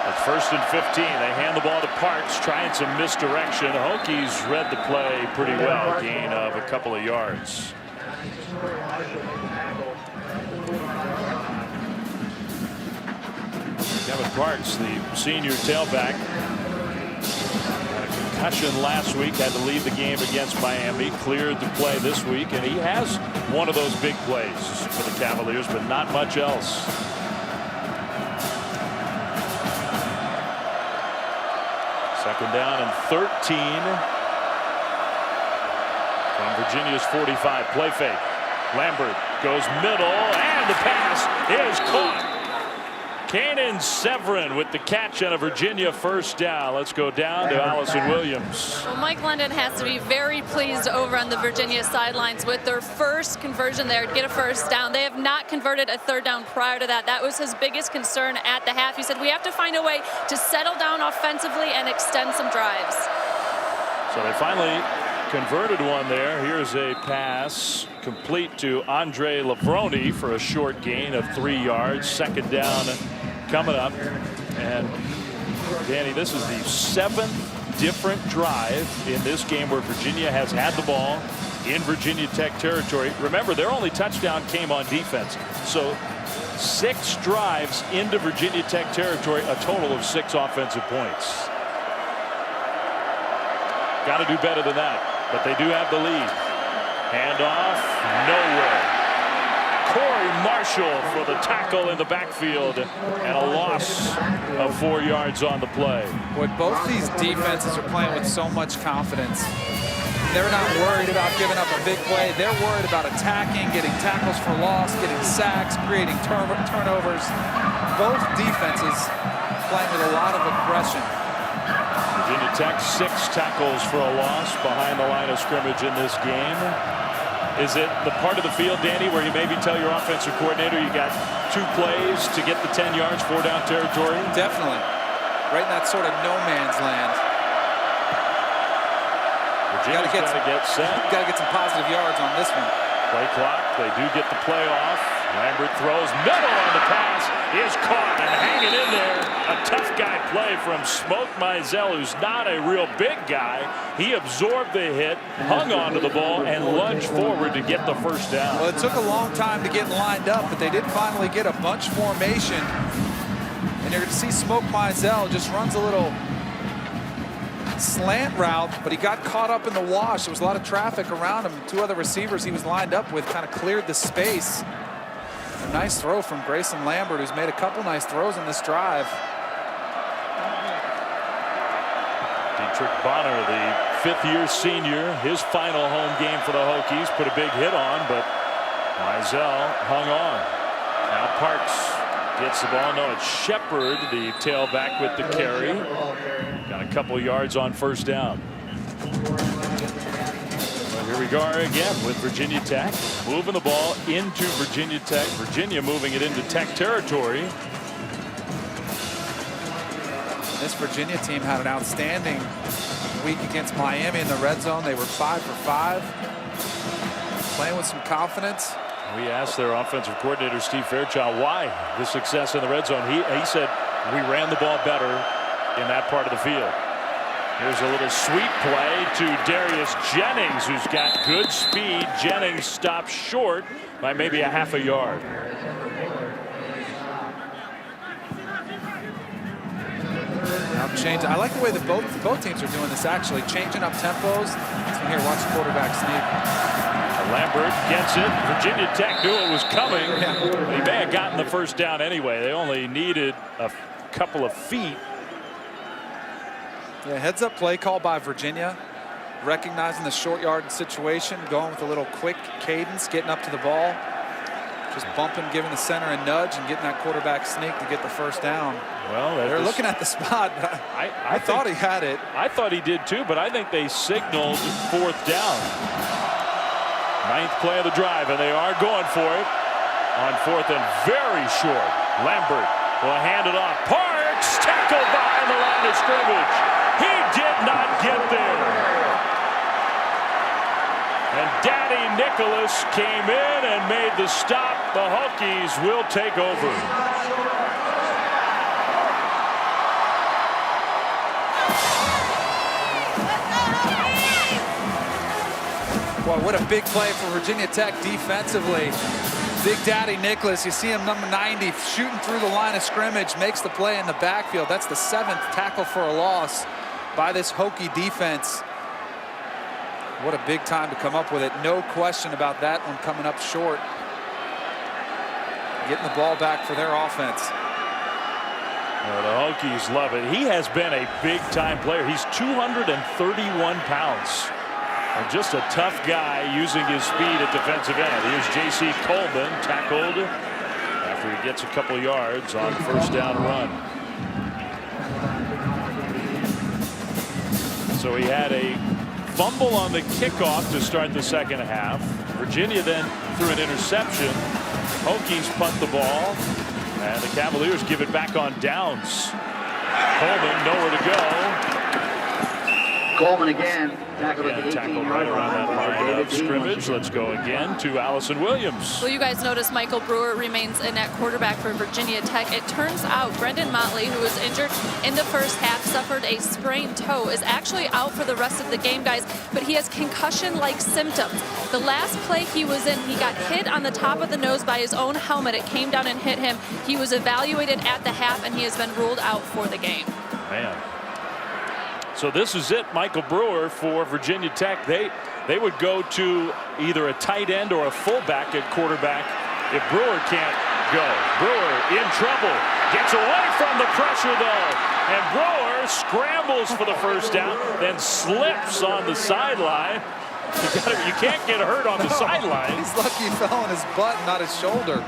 It's 1st and 15. They hand the ball to Parks, trying some misdirection. The Hokies read the play pretty well, gain of a couple of yards. Kevin Parks, the senior tailback, had a concussion last week, had to leave the game against Miami, cleared to play this week, and he has one of those big plays for the Cavaliers, but not much else. Second down and 13 from Virginia's 45. Play fake. Lambert goes middle, and the pass is caught. Kanan Severin with the catch and a Virginia first down. Let's go down to Allison Williams. Well, Mike London has to be very pleased over on the Virginia sidelines with their first conversion there to get a first down. They have not converted a third down prior to that. That was his biggest concern at the half. He said, we have to find a way to settle down offensively and extend some drives. So they finally converted one there. Here's a pass complete to Andre Lavroni for a short gain of 3 yards. Second down coming up. And Danny, this is the 7th different drive in this game where Virginia has had the ball in Virginia Tech territory. Remember, their only touchdown came on defense. So 6 drives into Virginia Tech territory, a total of 6 offensive points. Got to do better than that, but they do have the lead. Handoff, nowhere. Corey Marshall for the tackle in the backfield, and a loss of 4 yards on the play. Boy, both these defenses are playing with so much confidence. They're not worried about giving up a big play. They're worried about attacking, getting tackles for loss, getting sacks, creating turnovers. Both defenses playing with a lot of aggression. Virginia Tech 6 tackles for a loss behind the line of scrimmage in this game. Is it the part of the field, Danny, where you maybe tell your offensive coordinator you got 2 plays to get the 10 yards, 4 down territory? Definitely. Right in that sort of no man's land. Virginia's got to get set. Got to get some positive yards on this one. Play clock. They do get the play off. Lambert throws middle on the pass. Is caught and hanging in there. A tough guy play from Smoke Mizell, who's not a real big guy. He absorbed the hit, hung onto the ball, and lunged forward to get the first down. Well, it took a long time to get lined up, but they did finally get a bunch formation. And you're going to see Smoke Mizell just runs a little slant route, but he got caught up in the wash. There was a lot of traffic around him. 2 other receivers he was lined up with kind of cleared the space. A nice throw from Grayson Lambert, who's made a couple nice throws in this drive. Dietrich Bonner, the 5th-year senior, his final home game for the Hokies, put a big hit on, but Mizell hung on. Now Parks gets the ball. No, it's Shepard, the tailback, with the carry. Got a couple yards on first down. Well, here we are again with Virginia Tech moving the ball into Virginia Tech. Virginia moving it into Tech territory. This Virginia team had an outstanding week against Miami in the red zone. They were 5 for 5, playing with some confidence. We asked their offensive coordinator, Steve Fairchild, why the success in the red zone. He said, we ran the ball better in that part of the field. Here's a little sweep play to Darius Jennings, who's got good speed. Jennings stops short by maybe a half a yard. Now I like the way that both teams are doing this, actually, changing up tempos. Here, watch the quarterback sneak. Lambert gets it. Virginia Tech knew it was coming. He may have gotten the first down anyway. They only needed a couple of feet. Yeah, heads up play call by Virginia, recognizing the short yard situation, going with a little quick cadence, getting up to the ball, just bumping, giving the center a nudge, and getting that quarterback sneak to get the first down. Well, they're looking at the spot. I thought he had it. I thought he did too, but I think they signaled 4th down. 9th play of the drive, and they are going for it on 4th and very short. Lambert will hand it off. Parks tackled behind the line of scrimmage. He did not get there. And Daddy Nicholas came in and made the stop. The Hokies will take over. Well, what a big play for Virginia Tech defensively. Big Daddy Nicholas, you see him, number 90, shooting through the line of scrimmage, makes the play in the backfield. That's the 7th tackle for a loss by this Hokie defense. What a big time to come up with it. No question about that one coming up short. Getting the ball back for their offense. Well, the Hokies love it. He has been a big-time player. He's 231 pounds. And just a tough guy using his speed at defensive end. Here's J.C. Coleman tackled after he gets a couple yards on first down run. So he had a fumble on the kickoff to start the second half. Virginia then threw an interception. Hokies punt the ball, and the Cavaliers give it back on downs. Coleman nowhere to go. Coleman again. Tackled at the 18-yard right around that line line of scrimmage. Let's go again to Allison Williams. Well, you guys notice Michael Brewer remains in at quarterback for Virginia Tech. It turns out Brendan Motley, who was injured in the first half, suffered a sprained toe, is actually out for the rest of the game, guys, but he has concussion-like symptoms. The last play he was in, he got hit on the top of the nose by his own helmet. It came down and hit him. He was evaluated at the half, and he has been ruled out for the game. Man. So this is it, Michael Brewer, for Virginia Tech. They would go to either a tight end or a fullback at quarterback if Brewer can't go. Brewer in trouble. Gets away from the pressure, though. And Brewer scrambles for the first down, then slips on the sideline. You can't get hurt on the sideline. He's lucky he fell on his butt, not his shoulder.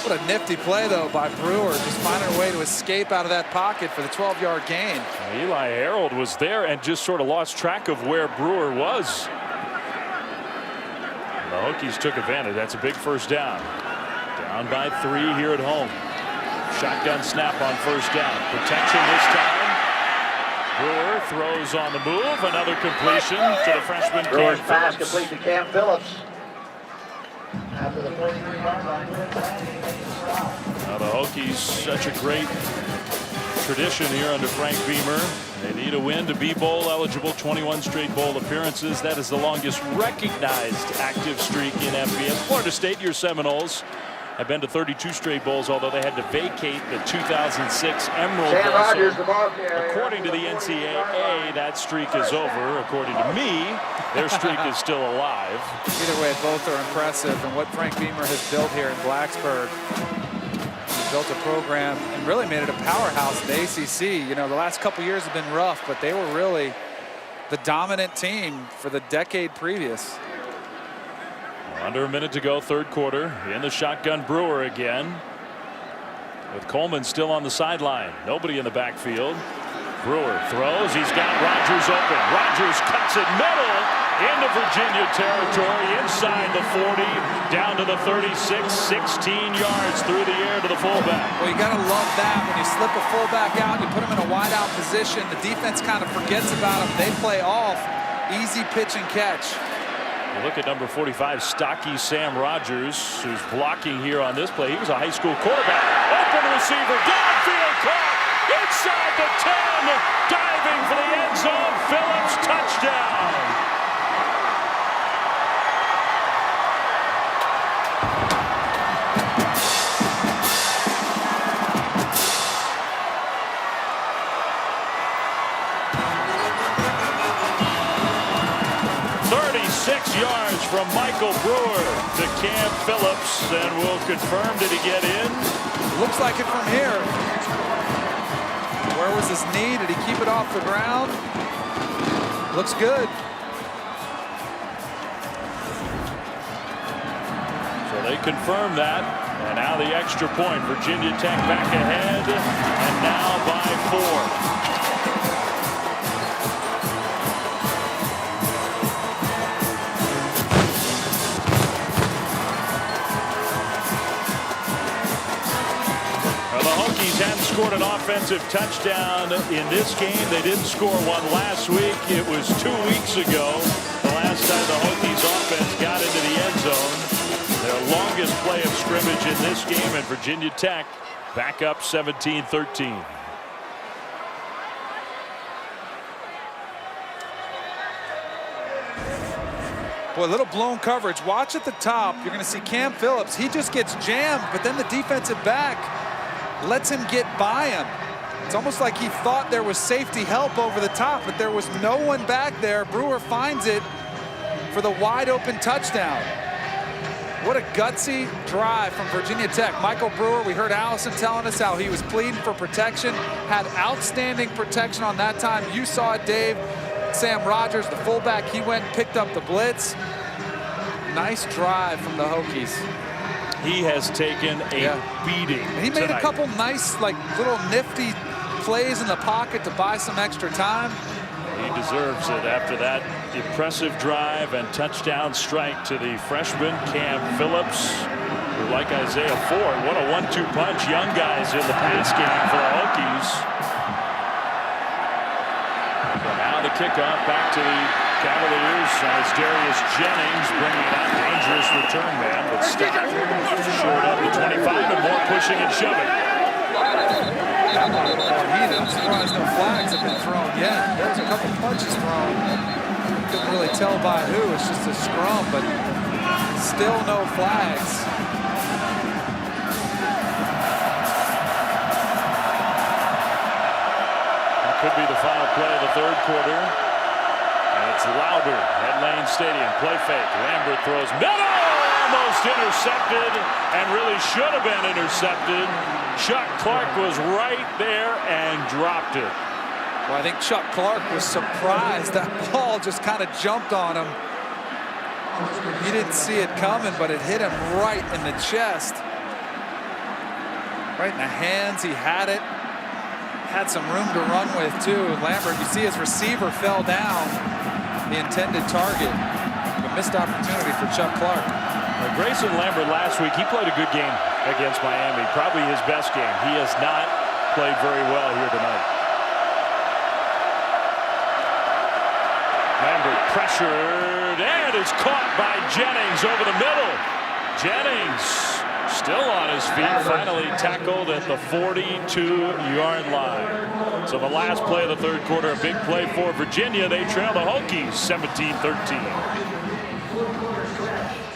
What a nifty play, though, by Brewer, just finding a way to escape out of that pocket for the 12-yard gain. Eli Harold was there and just sort of lost track of where Brewer was. The Hokies took advantage. That's a big first down. Down by 3 here at home. Shotgun snap on first down. Protection this time. Brewer throws on the move. Another completion to the freshman Brewer's Cam pass Phillips. complete to Cam Phillips. After the 43-yard line. Now the Hokies, such a great tradition here under Frank Beamer. They need a win to be bowl eligible. 21 straight bowl appearances. That is the longest recognized active streak in FBS. Florida State, your Seminoles, have been to 32 straight bowls, although they had to vacate the 2006 Emerald Sam Bowl. Rogers, So the ball carrier. according to the NCAA, that streak is over. According to me, their streak is still alive. Either way, both are impressive. And what Frank Beamer has built here in Blacksburg, he built a program and really made it a powerhouse in the ACC. You know, the last couple years have been rough, but they were really the dominant team for the decade previous. Under a minute to go, third quarter. In the shotgun, Brewer again. With Coleman still on the sideline. Nobody in the backfield. Brewer throws. He's got Rogers open. Rogers cuts it middle into Virginia territory. Inside the 40. Down to the 36. 16 yards through the air to the fullback. Well, you got to love that. When you slip a fullback out, you put him in a wide-out position, the defense kind of forgets about him. They play off. Easy pitch and catch. You look at number 45, stocky Sam Rogers, who's blocking here on this play. He was a high school quarterback. Open receiver, downfield caught, inside the 10, diving for the end zone. Phillips, touchdown. Yards from Michael Brewer to Cam Phillips, and will confirm, did he get in? Looks like it from here. Where was his knee? Did he keep it off the ground? Looks good. So they confirm that, and now the extra point. Virginia Tech back ahead, and now by 4. Hadn't scored an offensive touchdown in this game. They didn't score one last week. It was 2 weeks ago, the last time the Hokies offense got into the end zone. Their longest play of scrimmage in this game, and Virginia Tech back up 17-13. Boy, a little blown coverage. Watch at the top. You're going to see Cam Phillips. He just gets jammed, but then the defensive back lets him get by him. It's almost like he thought there was safety help over the top, but there was no one back there. Brewer finds it for the wide open touchdown. What a gutsy drive from Virginia Tech. Michael Brewer, we heard Allison telling us how he was pleading for protection, had outstanding protection on that time. You saw it, Dave. Sam Rogers, the fullback, he went and picked up the blitz. Nice drive from the Hokies. He has taken a beating. And he made tonight. a couple nice, like, little nifty plays in the pocket to buy some extra time. He deserves it after that impressive drive and touchdown strike to the freshman Cam Phillips, who, like Isaiah Ford, what a 1-2 punch. Young guys in the pass game for the Hokies. So now the kickoff back to the Cavaliers as Darius Jennings bringing out dangerous return man, but stopped short of the 25 and more pushing and shoving. I'm surprised no flags have been thrown yet. There was a couple punches thrown. Couldn't really tell by who. It's just a scrum, but still no flags. That could be the final play of the third quarter. And it's Lauber at Lane Stadium. Play fake. Lambert throws middle. Almost intercepted, and really should have been intercepted. Chuck Clark was right there and dropped it. Well, I think Chuck Clark was surprised. That ball just kind of jumped on him. He didn't see it coming, but it hit him right in the chest. Right in the hands, he had it. Had some room to run with too. Lambert, you see his receiver fell down, the intended target. A missed opportunity for Chuck Clark. Grayson Lambert last week, he played a good game against Miami. Probably his best game. He has not played very well here tonight. Lambert pressured and is caught by Jennings over the middle. Jennings still on his feet, finally tackled at the 42-yard line. So the last play of the third quarter, a big play for Virginia. They trail the Hokies 17-13.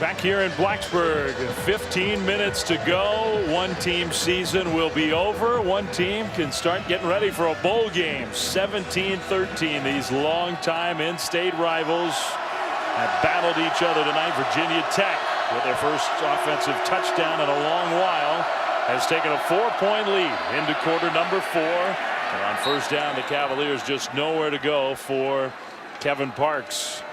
Back here in Blacksburg, 15 minutes to go. One team's season will be over. One team can start getting ready for a bowl game. 17-13. These longtime in-state rivals have battled each other tonight. Virginia Tech, with their first offensive touchdown in a long while, has taken a 4-point lead into quarter number 4. And on first down, the Cavaliers just nowhere to go for Kevin Parks.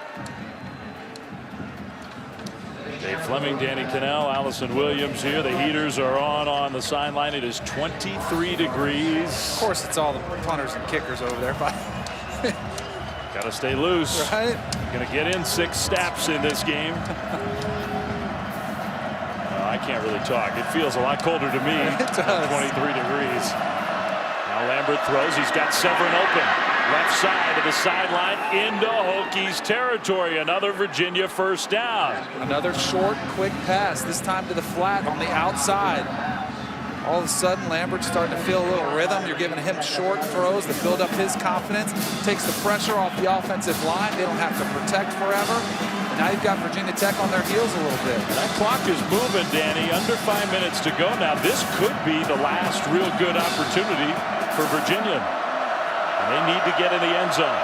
Dave Fleming, Danny Cannell, Allison Williams here. The heaters are on the sideline. It is 23 degrees. Of course, it's all the punters and kickers over there. Got to stay loose. Right. Going to get in 6 snaps in this game. I can't really talk. It feels a lot colder to me. It does. 23 degrees. Now Lambert throws. He's got Severin open. Left side of the sideline into Hokies territory. Another Virginia first down. Another short, quick pass, this time to the flat on the outside. All of a sudden, Lambert's starting to feel a little rhythm. You're giving him short throws that build up his confidence, takes the pressure off the offensive line. They don't have to protect forever. And now you've got Virginia Tech on their heels a little bit. That clock is moving, Danny. Under 5 minutes to go now. This could be the last real good opportunity for Virginia. And they need to get in the end zone.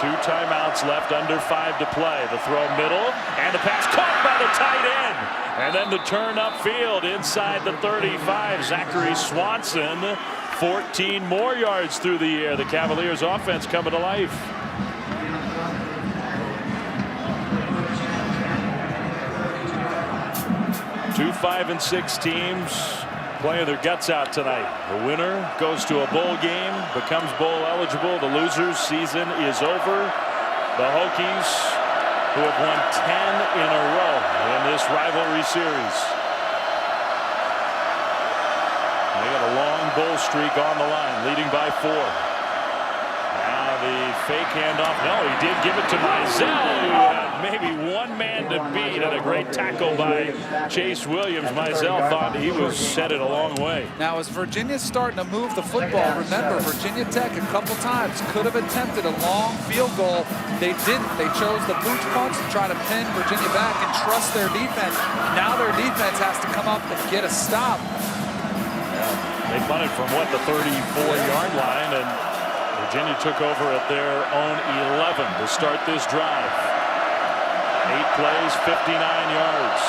2 timeouts left, under 5 to play. The throw middle, and the pass caught by the tight end. And then the turn upfield inside the 35. Zachary Swanson, 14 more yards through the air. The Cavaliers offense coming to life. Two 5-6 teams playing their guts out tonight. The winner goes to a bowl game, becomes bowl eligible. The loser's season is over. The Hokies, who have won 10 in a row in this rivalry series. They got a long bowl streak on the line, leading by 4. Now the fake handoff. No, he did give it to Mizell, who had maybe one man to beat, and a great tackle by Chase Williams. Mizell thought he was set it a long way. Now, as Virginia's starting to move the football, remember, Virginia Tech a couple times could have attempted a long field goal. They didn't. They chose the pooch punch to try to pin Virginia back and trust their defense. Now their defense has to come up and get a stop. They punted from, what, the 34-yard line, and Virginia took over at their own 11 to start this drive. 8 plays, 59 yards.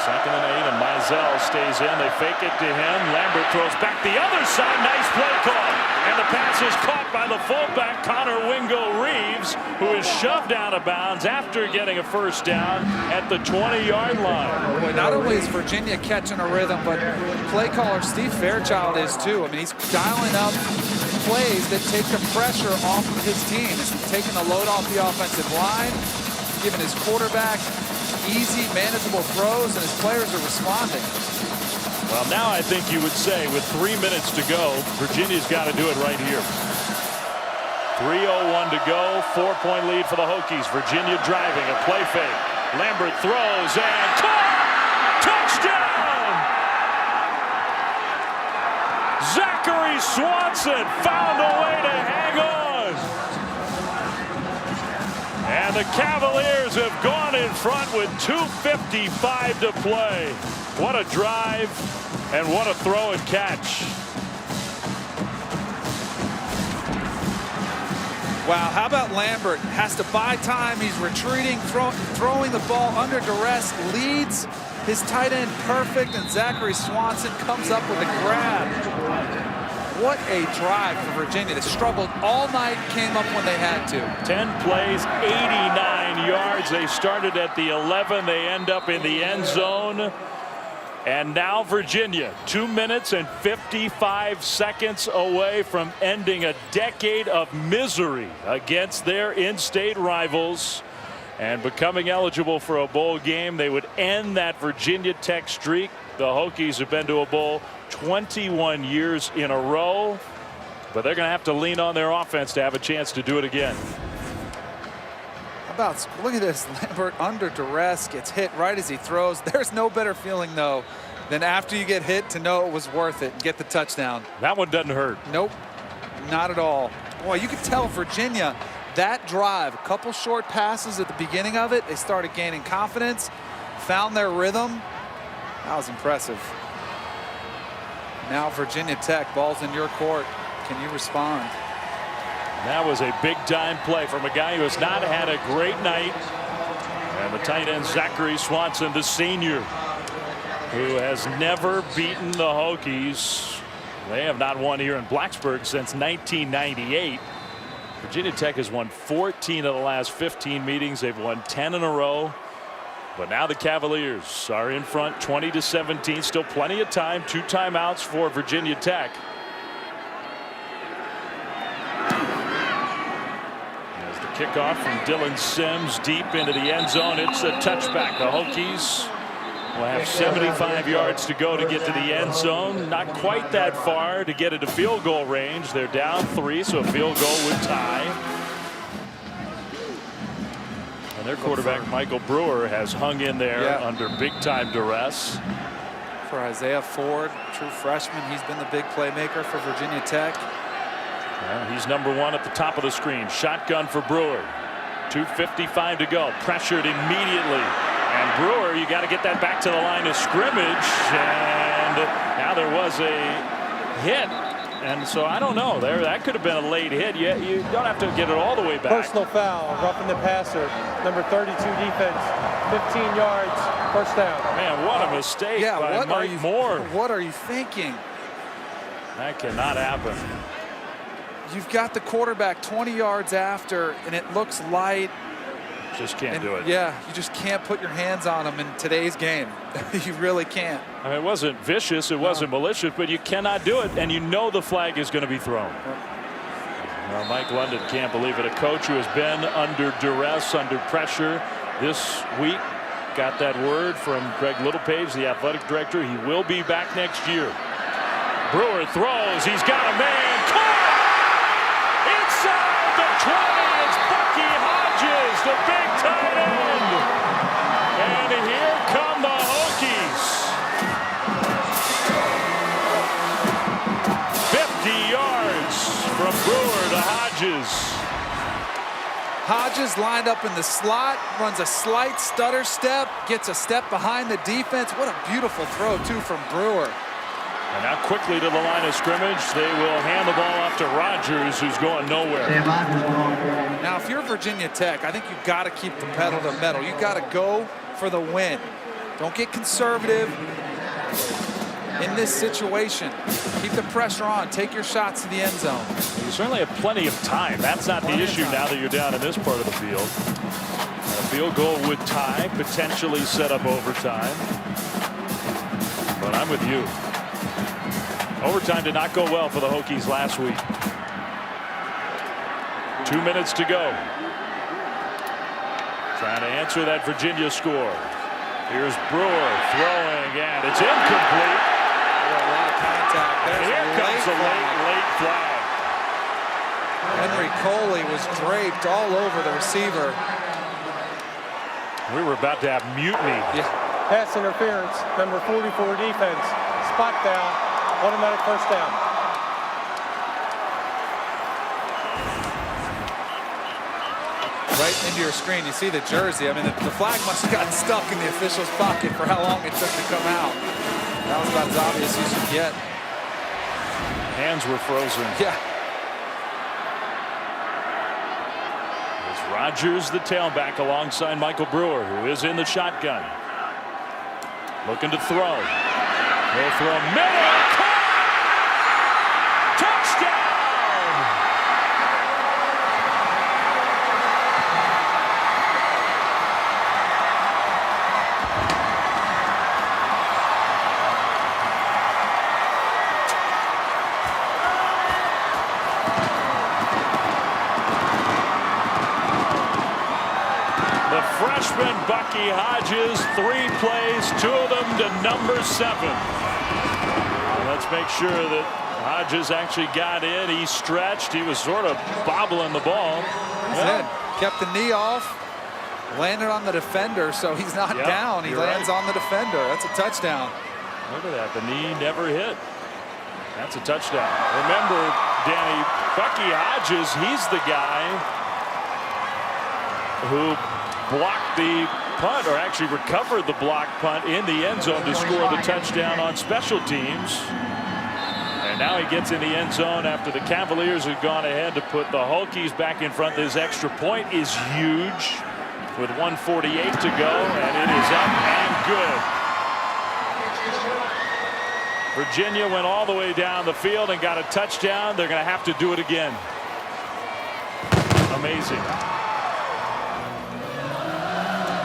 2nd and 8, and Mizell stays in. They fake it to him. Lambert throws back the other side. Nice play call. And the pass is caught by the fullback, Connor Wingo Reeves, who is shoved out of bounds after getting a first down at the 20-yard line. Boy, not only is Virginia catching a rhythm, but play caller Steve Fairchild is too. I mean, he's dialing up plays that take the pressure off of his team. He's taking the load off the offensive line, giving his quarterback easy, manageable throws, and his players are responding. Well, now I think you would say with 3 minutes to go, Virginia's got to do it right here. 3:01 to go, 4-point lead for the Hokies. Virginia driving, a play fake. Lambert throws and caught! Touchdown! Zachary Swanson found a way to hang on. And the Cavaliers have gone in front with 2:55 to play. What a drive and what a throw and catch. Wow, how about Lambert? Has to buy time. He's retreating, throwing the ball under duress, leads his tight end perfect, and Zachary Swanson comes up with a grab. What a drive for Virginia. They struggled all night, came up when they had to. 10 plays, 89 yards. They started at the 11. They end up in the end zone. And now Virginia, 2 minutes and 55 seconds away from ending a decade of misery against their in-state rivals and becoming eligible for a bowl game. They would end that Virginia Tech streak. The Hokies have been to a bowl 21 years in a row, but they're going to have to lean on their offense to have a chance to do it again. Look at this. Lambert under duress, gets hit right as he throws. There's no better feeling, though, than after you get hit to know it was worth it and get the touchdown. That one doesn't hurt. Nope, not at all. Boy, you could tell Virginia, that drive, a couple short passes at the beginning of it, they started gaining confidence, found their rhythm. That was impressive. Now Virginia Tech, ball's in your court. Can you respond? That was a big-time play from a guy who has not had a great night. And the tight end, Zachary Swanson, the senior, who has never beaten the Hokies. They have not won here in Blacksburg since 1998. Virginia Tech has won 14 of the last 15 meetings. They've won 10 in a row. But now the Cavaliers are in front 20-17. Still plenty of time. 2 timeouts for Virginia Tech. Kickoff from Dylan Sims deep into the end zone. It's a touchback. The Hokies will have 75 yards to go to get to the end zone. Not quite that far to get into field goal range. They're down 3, so a field goal would tie. And their quarterback, Michael Brewer, has hung in there under big-time duress. For Isaiah Ford, true freshman, he's been the big playmaker for Virginia Tech. Well, he's number 1 at the top of the screen. Shotgun for Brewer. 2:55 to go. Pressured immediately. And Brewer, you got to get that back to the line of scrimmage. And now there was a hit. And so I don't know. That could have been a late hit. You don't have to get it all the way back. Personal foul, roughing the passer. Number 32 defense. 15 yards. First down. Man, what a mistake by Mike Moore. What are you thinking? That cannot happen. You've got the quarterback 20 yards after, and it looks light. Just can't do it. Yeah, you just can't put your hands on him in today's game. You really can't. I mean, it wasn't vicious, it wasn't malicious, but you cannot do it, and you know the flag is going to be thrown. Well, Mike London can't believe it. A coach who has been under duress, under pressure this week, got that word from Greg Littlepage, the athletic director. He will be back next year. Brewer throws. He's got a man. Inside the 20, it's Bucky Hodges, the big tight end. And here come the Hokies. 50 yards from Brewer to Hodges. Hodges lined up in the slot, runs a slight stutter step, gets a step behind the defense. What a beautiful throw, too, from Brewer. And now quickly to the line of scrimmage. They will hand the ball off to Rogers, who's going nowhere. Now, if you're Virginia Tech, I think you've got to keep the pedal to the metal. You've got to go for the win. Don't get conservative in this situation. Keep the pressure on. Take your shots to the end zone. You certainly have plenty of time. That's not the issue now that you're down in this part of the field. A field goal would tie, potentially set up overtime. But I'm with you. Overtime did not go well for the Hokies last week. 2 minutes to go. Trying to answer that Virginia score. Here's Brewer throwing, and it's incomplete. A lot of contact. And here comes a late flag. Henry Coley was draped all over the receiver. We were about to have mutiny. Yeah. Pass interference. Number 44 defense. Spot down. Automatic first down. Right into your screen, you see the jersey. I mean, the flag must have gotten stuck in the official's pocket for how long it took to come out. That was about as obvious as you get. Hands were frozen. Yeah. It's Rogers, the tailback, alongside Michael Brewer, who is in the shotgun. Looking to throw. He'll throw middle. The freshman Bucky Hodges, 3 plays, 2 of them to number 7. Let's make sure that Hodges actually got in. He stretched. He was sort of bobbling the ball. Well, kept the knee off, landed on the defender, so he's not down. He lands on the defender. That's a touchdown. Look at that. The knee never hit. That's a touchdown. Remember, Danny, Bucky Hodges, he's the guy who blocked the punt, or actually recovered the block punt in the end zone to score the touchdown on special teams. And now he gets in the end zone after the Cavaliers had gone ahead to put the Hokies back in front. This extra point is huge with 1:48 to go, and it is up and good. Virginia went all the way down the field and got a touchdown. They're going to have to do it again. Amazing.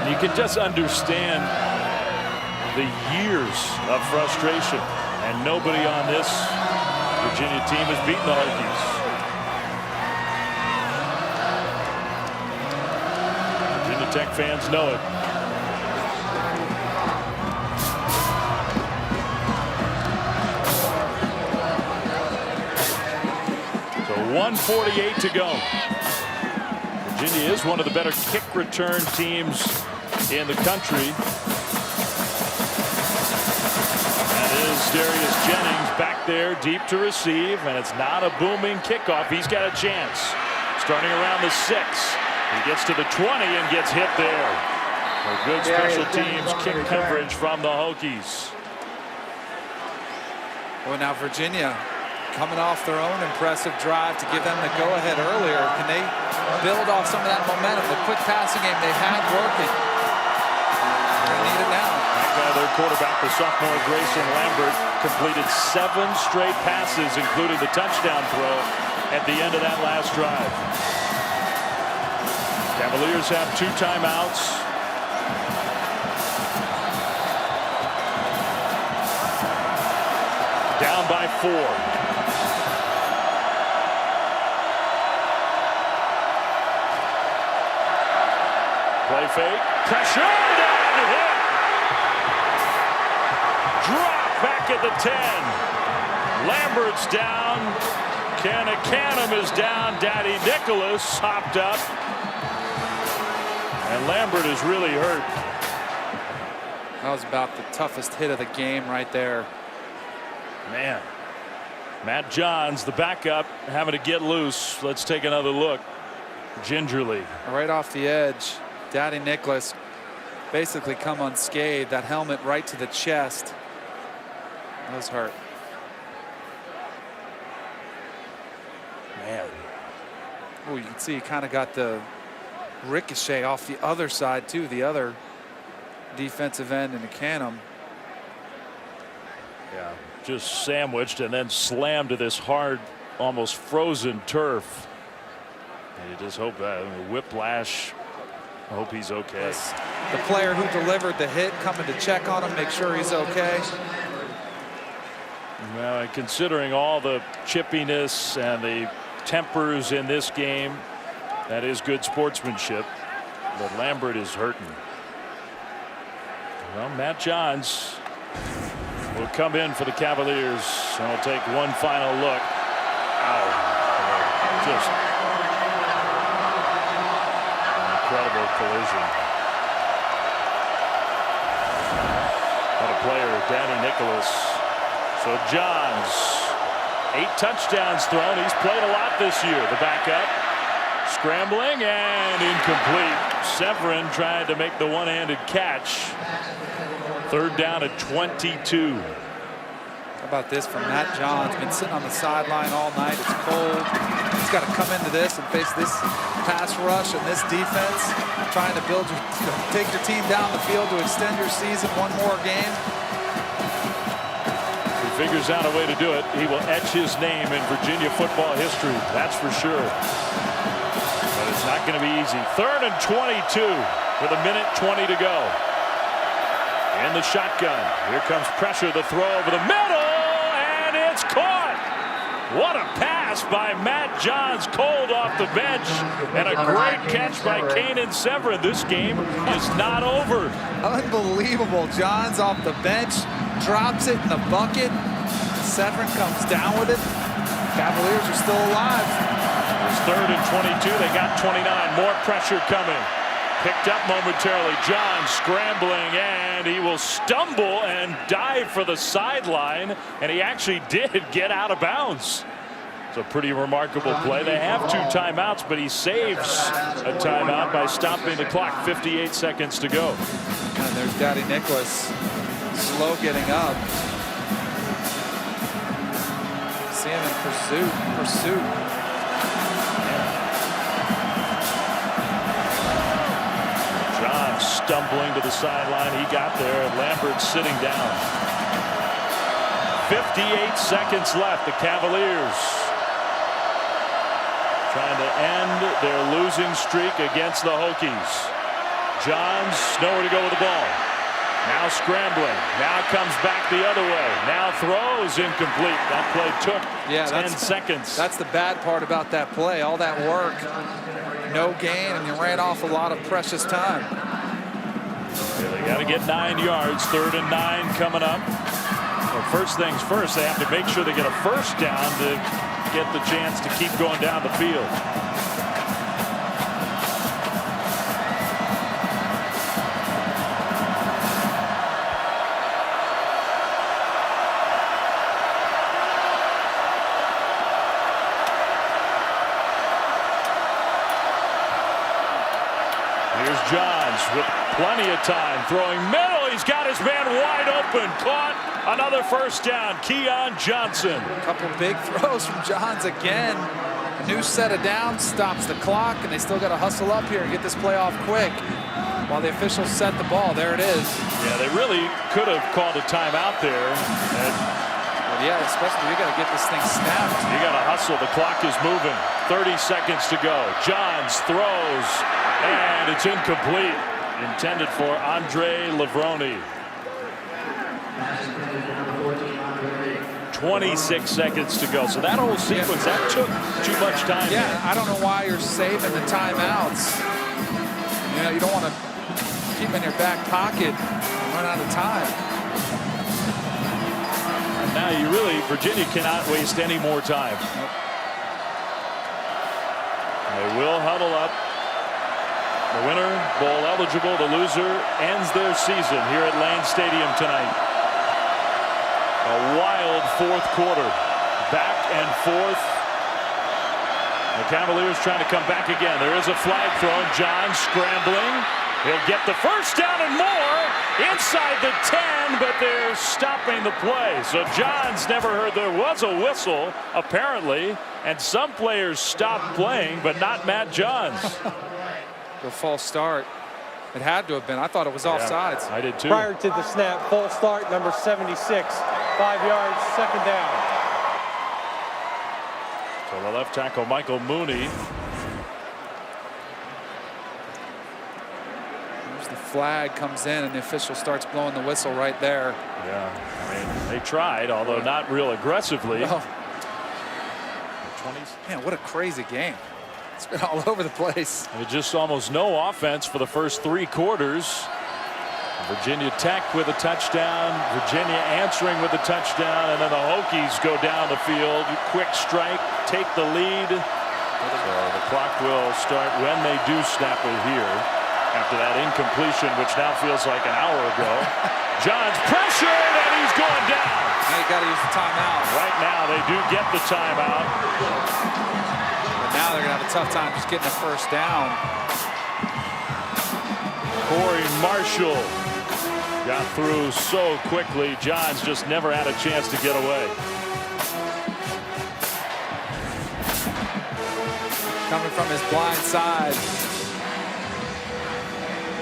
And you can just understand the years of frustration, and nobody on this Virginia team has beaten the Hokies. Virginia Tech fans know it. So 1:48 to go. Virginia is one of the better kick return teams in the country. That is Darius Jennings back there deep to receive, and it's not a booming kickoff. He's got a chance. Starting around the 6. He gets to the 20 and gets hit there. A good special teams kick coverage from the Hokies. Well, now Virginia coming off their own impressive drive to give them the go-ahead earlier. Can they build off some of that momentum? The quick passing game they had working. They need it now. Their quarterback, the sophomore Grayson Lambert, completed 7 straight passes, including the touchdown throw at the end of that last drive. Cavaliers have 2 timeouts. Down by 4. Play fake. Pressure. And hit. Drop back at the 10. Lambert's down. Canham is down. Daddy Nicholas hopped up. And Lambert is really hurt. That was about the toughest hit of the game right there. Man. Matt Johns, the backup, having to get loose. Let's take another look. Gingerly. Right off the edge. Daddy Nicholas basically come unscathed. That helmet right to the chest. That was hurt. Man. Oh, you can see he kind of got the ricochet off the other side too. The other defensive end in the Canham. Yeah, just sandwiched and then slammed to this hard, almost frozen turf. And you just hope that whiplash. I hope he's okay. The player who delivered the hit coming to check on him, make sure he's okay. Well, and considering all the chippiness and the tempers in this game, that is good sportsmanship. But Lambert is hurting. Well, Matt Johns will come in for the Cavaliers, and we'll take one final look. Ow. Just an incredible collision. What a player, Danny Nicholas. So Johns, 8 touchdowns thrown. He's played a lot this year. The backup scrambling and incomplete. Severin tried to make the one-handed catch. 3rd down at 22. How about this from Matt Johns? Been sitting on the sideline all night. It's cold. He's got to come into this and face this pass rush and this defense, trying to build your, take your team down the field to extend your season one more game. Figures out a way to do it. He will etch his name in Virginia football history. That's for sure. But it's not going to be easy. 3rd and 22 with 1:20 to go. In the shotgun. Here comes pressure. The throw over the middle. And it's caught. What a pass by Matt Johns, cold off the bench, and a great catch by Kanan Severin. This game is not over. Unbelievable. Johns off the bench, drops it in the bucket. Severin comes down with it. Cavaliers are still alive. It's 3rd and 22. They got 29. More pressure coming. Picked up momentarily. Johns scrambling, and he will stumble and dive for the sideline, and he actually did get out of bounds. It's a pretty remarkable play. They have 2 timeouts, but he saves a timeout by stopping the clock. 58 seconds to go. And there's Daddy Nicholas, slow getting up. See him in pursuit. Stumbling to the sideline. He got there, and Lambert's sitting down. 58 seconds left. The Cavaliers trying to end their losing streak against the Hokies. Johns nowhere to go with the ball. Now scrambling. Now comes back the other way. Now throws incomplete. That play took 10 seconds. That's the bad part about that play. All that work, no gain, and you ran off a lot of precious time. Yeah, they got to get 9 yards. 3rd and 9 coming up. Well, first things first, they have to make sure they get a first down to get the chance to keep going down the field. Here's Johns with plenty of time, throwing middle. He's got his man wide open. Caught. Another first down. Keon Johnson. A couple big throws from Johns again. A new set of downs stops the clock, and they still got to hustle up here and get this play off quick while the officials set the ball. There it is. Yeah, they really could have called a timeout there. Well, yeah, especially you got to get this thing snapped. You got to hustle. The clock is moving. 30 seconds to go. Johns throws, and it's incomplete. Intended for Andre Levrone. 26 seconds to go. So that whole sequence, that took too much time. Yeah, I don't know why you're saving the timeouts. You know, you don't want to keep them in your back pocket and run out of time. And now you really, Virginia cannot waste any more time. Nope. They will huddle up. The winner, bowl eligible. The loser ends their season here at Lane Stadium tonight. A wild 4th quarter. Back and forth. The Cavaliers trying to come back again. There is a flag thrown. Johns scrambling. He'll get the first down and more inside the 10, but they're stopping the play. So Johns never heard there was a whistle, apparently, and some players stopped playing, but not Matt Johns. A false start. It had to have been. I thought it was offsides. I did too. Prior to the snap, false start, number 76, 5 yards, 2nd down. So the left tackle, Michael Mooney. There's the flag comes in, and the official starts blowing the whistle right there. Yeah, I mean, they tried, although not real aggressively. Oh. Man, what a crazy game. It's been all over the place. And just almost no offense for the first 3 quarters. Virginia Tech with a touchdown. Virginia answering with a touchdown. And then the Hokies go down the field. Quick strike, take the lead. So the clock will start when they do snap it here. After that incompletion, which now feels like an hour ago. Johns pressured, and he's going down. Now you got to use the timeout. Right now they do get the timeout. Now they're going to have a tough time just getting the first down. Corey Marshall got through so quickly. Johns just never had a chance to get away. Coming from his blind side.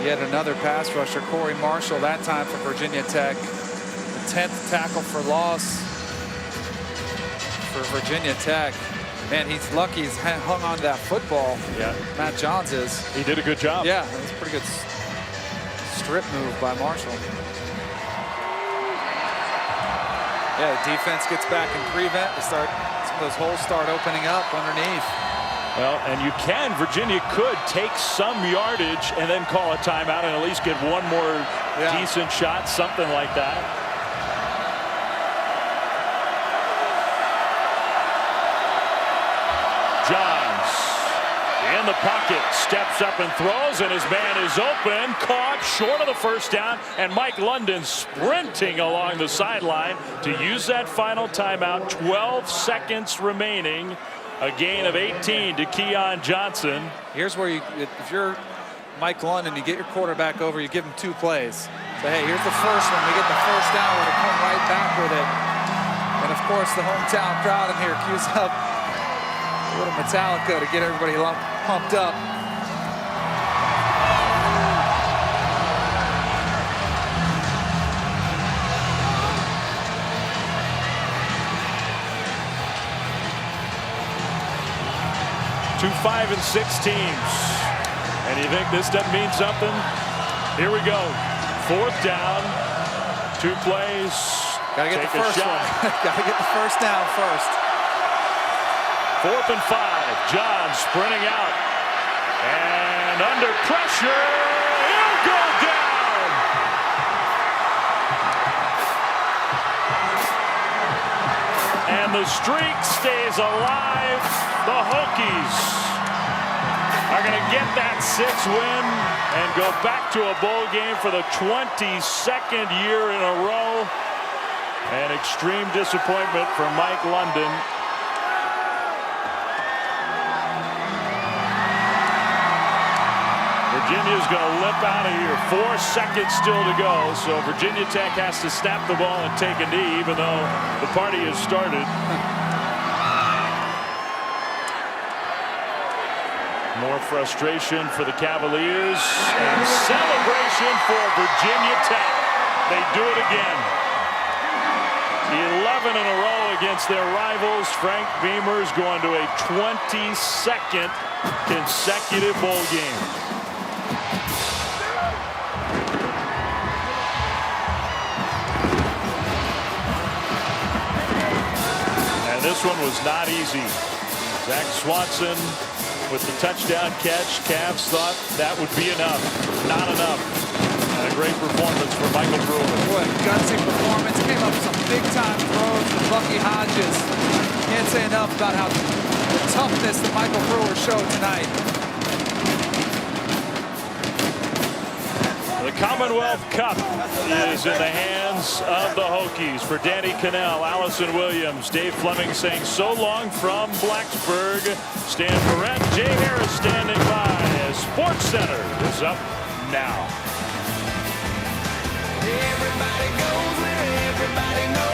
Yet another pass rusher, Corey Marshall, that time for Virginia Tech. The 10th tackle for loss for Virginia Tech. Man, he's lucky he's hung on to that football. Yeah. Matt Johns is. He did a good job. Yeah, it was a pretty good strip move by Marshall. Yeah, the defense gets back in prevent. They start those holes start opening up underneath. Well, and you can. Virginia could take some yardage and then call a timeout and at least get one more decent shot, something like that. Johns in the pocket, steps up and throws, and his man is open, caught short of the first down, and Mike London sprinting along the sideline to use that final timeout. 12 seconds remaining. A gain of 18 to Keon Johnson. Here's where if you're Mike London, you get your quarterback over, you give him 2 plays. So, hey, here's the first one. We get the first down, we're going to come right back with it. And, of course, the hometown crowd in here cues up a little Metallica to get everybody pumped up. Two 5 and 6 teams. And you think this doesn't mean something? Here we go. 4th down. 2 plays. Gotta get the first one. Gotta get the first down first. 4th and 5. John sprinting out. And under pressure, he'll go down. And the streak stays alive. The Hokies are going to get that 6th win and go back to a bowl game for the 22nd year in a row. An extreme disappointment for Mike London. Virginia's going to limp out of here. 4 seconds still to go. So Virginia Tech has to snap the ball and take a knee, even though the party has started. More frustration for the Cavaliers and celebration for Virginia Tech. They do it again. 11 in a row against their rivals. Frank Beamer's going to a 22nd consecutive bowl game. And this one was not easy. Zach Swanson with the touchdown catch. Cavs thought that would be enough. Not enough. And a great performance for Michael Brewer. What a gutsy performance. Came up with some big-time throws to Bucky Hodges. Can't say enough about how the toughness that Michael Brewer showed tonight. The Commonwealth Cup is in the hands of the Hokies. For Danny Cannell, Allison Williams, Dave Fleming saying so long from Blacksburg. Stan Barrett, Jay Harris standing by as Sports Center is up now. Everybody goes where everybody knows.